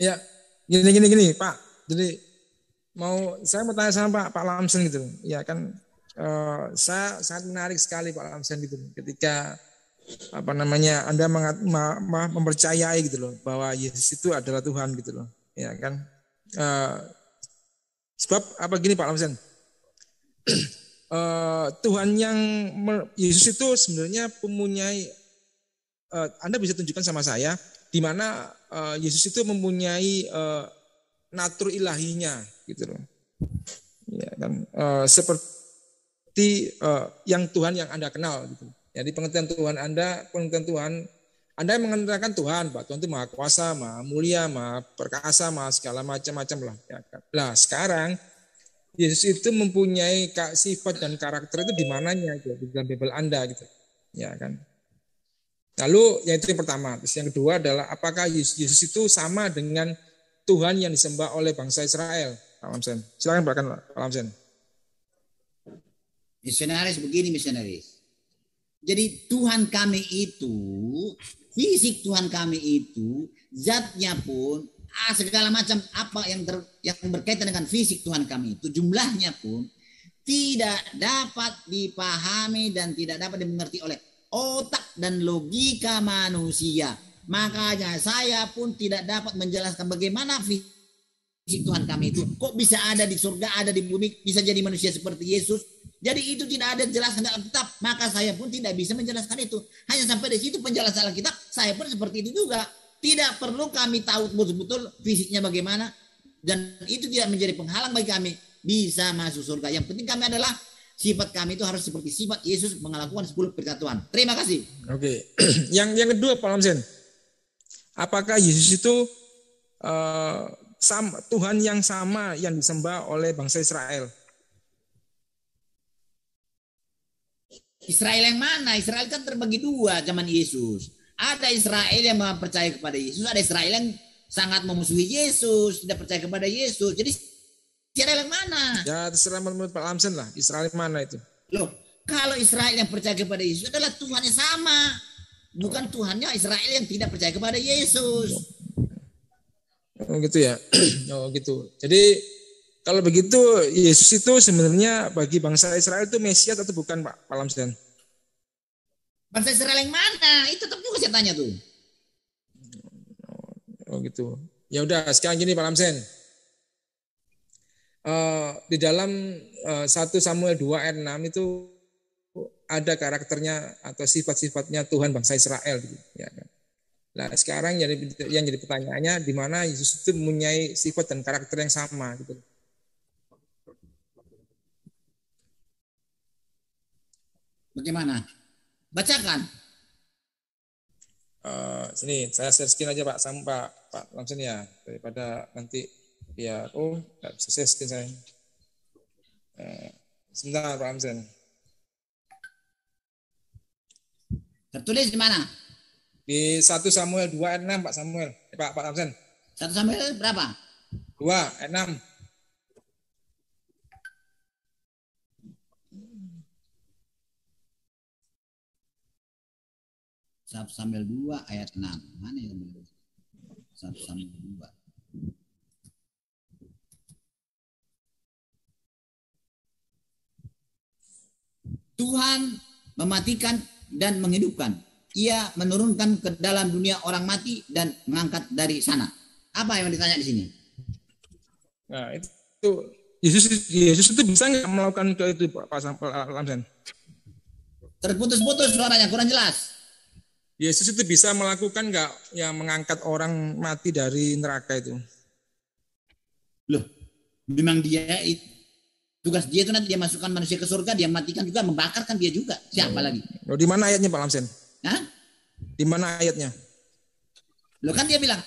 Ya, gini Pak. Jadi saya mau tanya sama Pak Lamsen gitu. Ya kan, saya sangat menarik sekali Pak Lamsen gitu. Ketika Anda mempercayai gitu loh bahwa Yesus itu adalah Tuhan gitu loh, ya kan? Sebab apa gini Pak Lamsen, Tuhan yang Yesus itu sebenarnya mempunyai, Anda bisa tunjukkan sama saya di mana Yesus itu mempunyai natur ilahinya gitu loh, ya kan? Seperti yang Tuhan yang Anda kenal gitu. Jadi pengertian Tuhan Anda mengatakan Tuhan, Pak Tuhan itu maha kuasa, maha mulia, maha perkasa, maha segala macam-macam lah. Ya kan? Nah sekarang Yesus itu mempunyai sifat dan karakter itu di mananya gitu, di dalam Bible Anda gitu, ya kan? Lalu yang itu yang pertama. Terus yang kedua adalah apakah Yesus itu sama dengan Tuhan yang disembah oleh bangsa Israel? Pak Lamsen, silakan Pak Lamsen. Misionaris. Jadi Tuhan kami itu, fisik Tuhan kami itu, zatnya pun, segala macam apa yang berkaitan dengan fisik Tuhan kami itu, jumlahnya pun tidak dapat dipahami dan tidak dapat dimengerti oleh otak dan logika manusia. Makanya saya pun tidak dapat menjelaskan bagaimana fisik Tuhan kami itu kok bisa ada di surga, ada di bumi, bisa jadi manusia seperti Yesus. Jadi itu tidak ada jelaskan dalam kitab, maka saya pun tidak bisa menjelaskan itu. Hanya sampai di situ penjelasan Alkitab, saya pun seperti itu juga. Tidak perlu kami tahu betul-betul fisiknya bagaimana, dan itu tidak menjadi penghalang bagi kami bisa masuk surga. Yang penting kami adalah sifat kami itu harus seperti sifat Yesus melakukan 10 perintah Tuhan. Terima kasih. Oke. Yang kedua Pak Lamsen, apakah Yesus itu Tuhan yang sama yang disembah oleh bangsa Israel? Israel yang mana? Israel kan terbagi dua zaman Yesus. Ada Israel yang percaya kepada Yesus, ada Israel yang sangat memusuhi Yesus, tidak percaya kepada Yesus. Jadi Israel yang mana? Ya terserah menurut Pak Lamsen lah. Israel yang mana itu? Loh, kalau Israel yang percaya kepada Yesus adalah Tuhan yang sama, bukan Tuhannya Israel yang tidak percaya kepada Yesus. Oh gitu ya. Oh gitu. Jadi kalau begitu, Yesus itu sebenarnya bagi bangsa Israel itu Mesias atau bukan, Pak Lamsen? Bangsa Israel yang mana? Itu tetap juga saya tanya tuh. Oh gitu. Ya udah, sekarang gini Pak Lamsen. Di dalam 1 Samuel 2 ayat 6 itu ada karakternya atau sifat-sifatnya Tuhan bangsa Israel. Gitu, ya kan? Nah sekarang yang jadi pertanyaannya, di mana Yesus itu mempunyai sifat dan karakter yang sama gitu. Bagaimana? Bacakan. Sini saya share screen aja Pak sama Pak Lamsen ya, daripada nanti ya nggak bisa share screen saya. Sebentar Pak Lamsen. Tertulis di mana? Di 1 Samuel 2 ayat 6 Pak Samuel. Pak Lamsen. 1 Samuel berapa? 2 ayat 6. 1 Samuel 2 ayat 6. Mana yang 1 Samuel 2? Tuhan mematikan dan menghidupkan. Ia menurunkan ke dalam dunia orang mati dan mengangkat dari sana. Apa yang ditanya di sini? Nah, itu Yesus itu bisa nggak melakukan itu Pak Lamsen? Terputus-putus suaranya, kurang jelas. Yesus itu bisa melakukan nggak yang mengangkat orang mati dari neraka itu? Loh, memang tugas dia itu nanti dia masukkan manusia ke surga, dia matikan juga, membakar kan dia juga. Siapa lagi? Loh, di mana ayatnya Pak Lamsen? Hah? Di mana ayatnya? Loh kan dia bilang,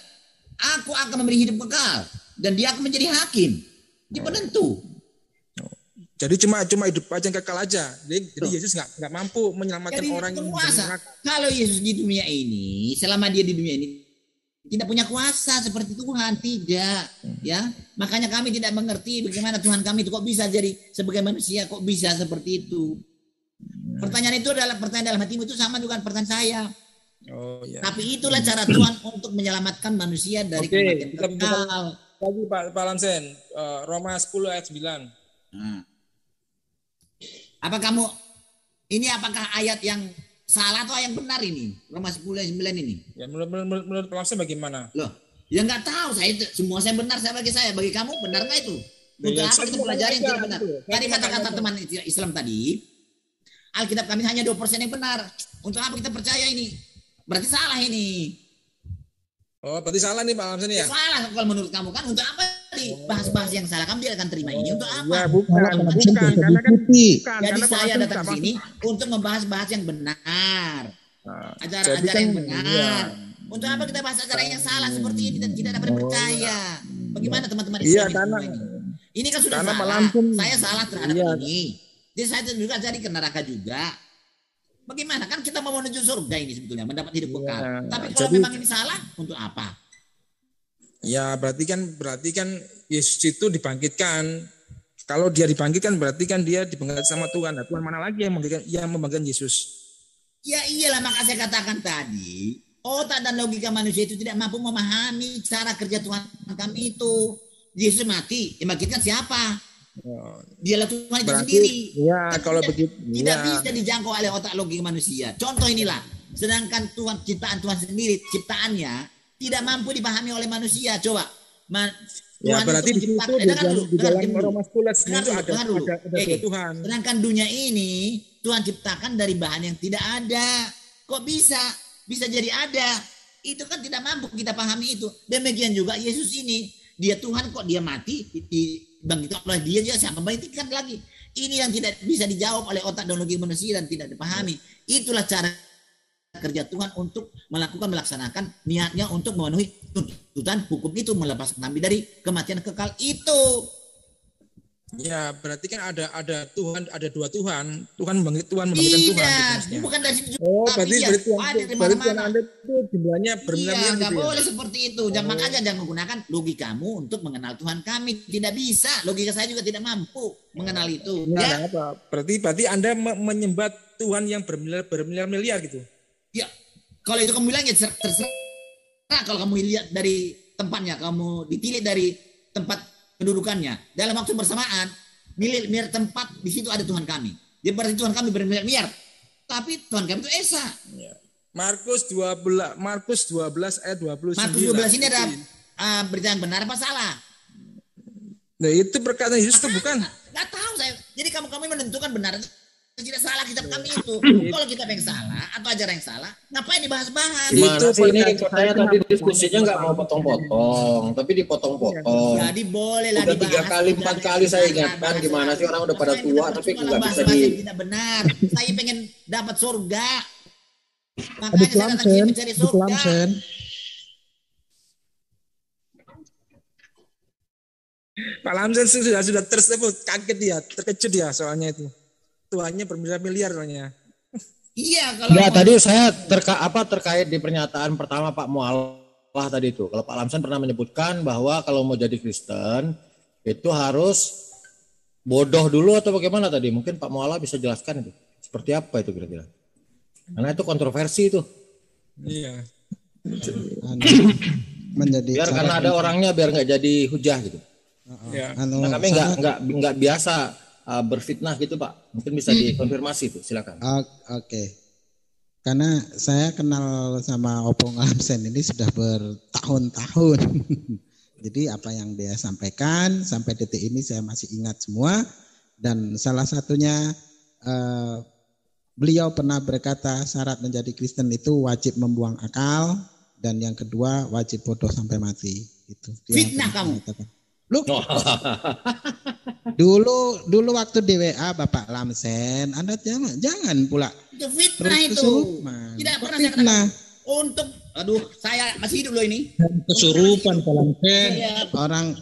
aku akan memberi hidup kekal dan dia akan menjadi hakim. Dia penentu. Jadi cuma hidup aja yang kekal aja. Jadi Yesus nggak mampu menyelamatkan orang yang kuasa. Kalau Yesus di dunia ini, selama dia di dunia ini tidak punya kuasa seperti Tuhan, tidak, ya. Makanya kami tidak mengerti bagaimana Tuhan kami itu kok bisa jadi sebagai manusia, kok bisa seperti itu. Pertanyaan itu adalah pertanyaan dalam hatimu itu sama juga pertanyaan saya. Oh, ya. Tapi itulah cara Tuhan untuk menyelamatkan manusia dari kematian kekal. Lagi Pak Lamsen, Roma 10 ayat 9. Nah. Apakah ayat yang salah atau yang benar ini? Roma 10 ayat 9 ini. Ya, menurut Pak Lamsen bagaimana? Loh, ya nggak tahu saya itu. Semua saya benar, bagi kamu benar nggak itu? Untuk apa kita pelajari yang tidak benar? Tadi kata-kata teman Islam tadi, Alkitab kami hanya 2% yang benar. Untuk apa kita percaya ini? Berarti salah ini. Oh, berarti salah nih Pak Lamsen ya? Salah kalau menurut kamu kan. Untuk apa bahas-bahas yang salah? Kamu tidak akan terima ini untuk apa? Ya, bukan. Karena kan jadi saya datang ke sini untuk membahas-bahas yang benar. Ajaran-ajaran yang benar. Untuk apa kita bahas ajaran yang salah seperti ini dan tidak dapat percaya? Bagaimana teman-teman Islam ini kan sudah salah. Saya salah terhadap ini. Jadi saya juga jadi ke neraka juga. Bagaimana? Kan kita mau menuju surga ini sebetulnya, mendapat hidup kekal. Tapi kalau memang ini salah, untuk apa? Ya, berarti kan Yesus itu dibangkitkan. Kalau dia dibangkitkan berarti kan dia dibangkitkan sama Tuhan. Nah, Tuhan mana lagi yang membangkitkan Yesus? Ya iyalah, maka saya katakan tadi, otak dan logika manusia itu tidak mampu memahami cara kerja Tuhan kami itu. Yesus mati, yang membangkitkan siapa? Dialah Tuhan itu sendiri. Ya, kalau begitu tidak bisa dijangkau oleh otak logika manusia. Contoh inilah, sedangkan ciptaan Tuhan sendiri, ciptaannya tidak mampu dipahami oleh manusia. Coba, ya, berarti di situ di dalam Roma 10 itu ada Tuhan. Sedangkan dunia ini Tuhan ciptakan dari bahan yang tidak ada. Kok bisa jadi ada? Itu kan tidak mampu kita pahami itu. Demikian juga Yesus ini, dia Tuhan kok dia mati, dibangkitkan oleh dia siapa bangkitkan lagi. Ini yang tidak bisa dijawab oleh otak dan logika manusia dan tidak dipahami. Itulah cara kerja Tuhan untuk melaksanakan niatnya untuk memenuhi tuntutan hukum itu, melepaskan kami dari kematian kekal itu. Ya, berarti kan ada Tuhan, ada dua Tuhan. Tuhan membangkitkan Tuhan. Gitu, bukan dari situ. Oh, berarti Tuhan Anda itu jumlahnya bermiliar-miliar. Iya, nggak boleh seperti itu. Makanya jangan menggunakan logikamu untuk mengenal Tuhan kami. Tidak bisa. Logika saya juga tidak mampu mengenal itu. Ya, apa? Berarti Anda menyembah Tuhan yang bermiliar-miliar gitu. Ya, kalau itu kamu bilang ya terserah. Kalau kamu lihat dari tempatnya, kamu ditilik dari tempat kedudukannya dalam waktu bersamaan, miliar tempat di situ ada Tuhan kami. Dia berarti Tuhan kami bermiliar-miliar. Tapi Tuhan kami itu esa. Markus 12 ayat 29. Markus 12 ini ada berita yang benar apa salah? Nah, itu perkataan Yesus itu bukan? Enggak tahu saya. Jadi kamu menentukan benar tidak salah kitab kami itu. Kalau kitab yang salah atau ajaran yang salah, ngapain dibahas-bahas? Itu ini saya tadi diskusinya nggak mau potong-potong, tapi dipotong-potong. Jadi boleh lah dibahas. 3 kali 4 kali saya ingatkan gimana sih orang udah pada tua tapi nggak bisa tidak benar. Saya pengen dapat surga. Makanya saya datang mencari surga. Pak Lamsen sudah tersebut, kaget dia, terkejut dia soalnya itu. Tuhannya bermiliar-miliar soalnya. Iya, kalau tadi saya terkait di pernyataan pertama Pak Mu'alaf tadi itu. Kalau Pak Lamsen pernah menyebutkan bahwa kalau mau jadi Kristen itu harus bodoh dulu atau bagaimana tadi? Mungkin Pak Mu'alaf bisa jelaskan itu. Seperti apa itu kira-kira? Karena itu kontroversi itu. Iya. Biar karena ada orangnya biar nggak jadi hujah gitu. Ya. Nah, kami nggak biasa berfitnah gitu Pak, mungkin bisa dikonfirmasi itu, silakan. Oke. Karena saya kenal sama Opung Lamsen ini sudah bertahun-tahun. Jadi apa yang dia sampaikan sampai detik ini saya masih ingat semua. Dan salah satunya beliau pernah berkata syarat menjadi Kristen itu wajib membuang akal, dan yang kedua wajib bodoh sampai mati. Itu. Fitnah kamu. Lu, dulu waktu di WA Bapak Lamsen, Anda jangan pula. Itu fitnah itu. Tidak pernah saya katakan. Untuk, saya masih hidup loh ini. Kesurupan Pak Lamsen. Orang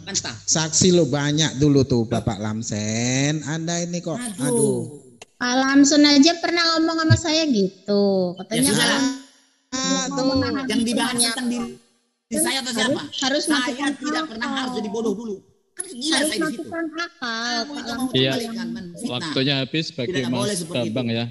saksi lo banyak dulu tuh Bapak Lamsen. Anda ini kok, aduh. Pak Lamsen aja pernah ngomong sama saya gitu. Katanya yang dibahas tentang diri saya atau siapa? Harus saya tidak pernah harus jadi bodoh dulu. Kan gila saya di situ. Akal. Iya. Waktunya habis bagi Mas Bambang ya.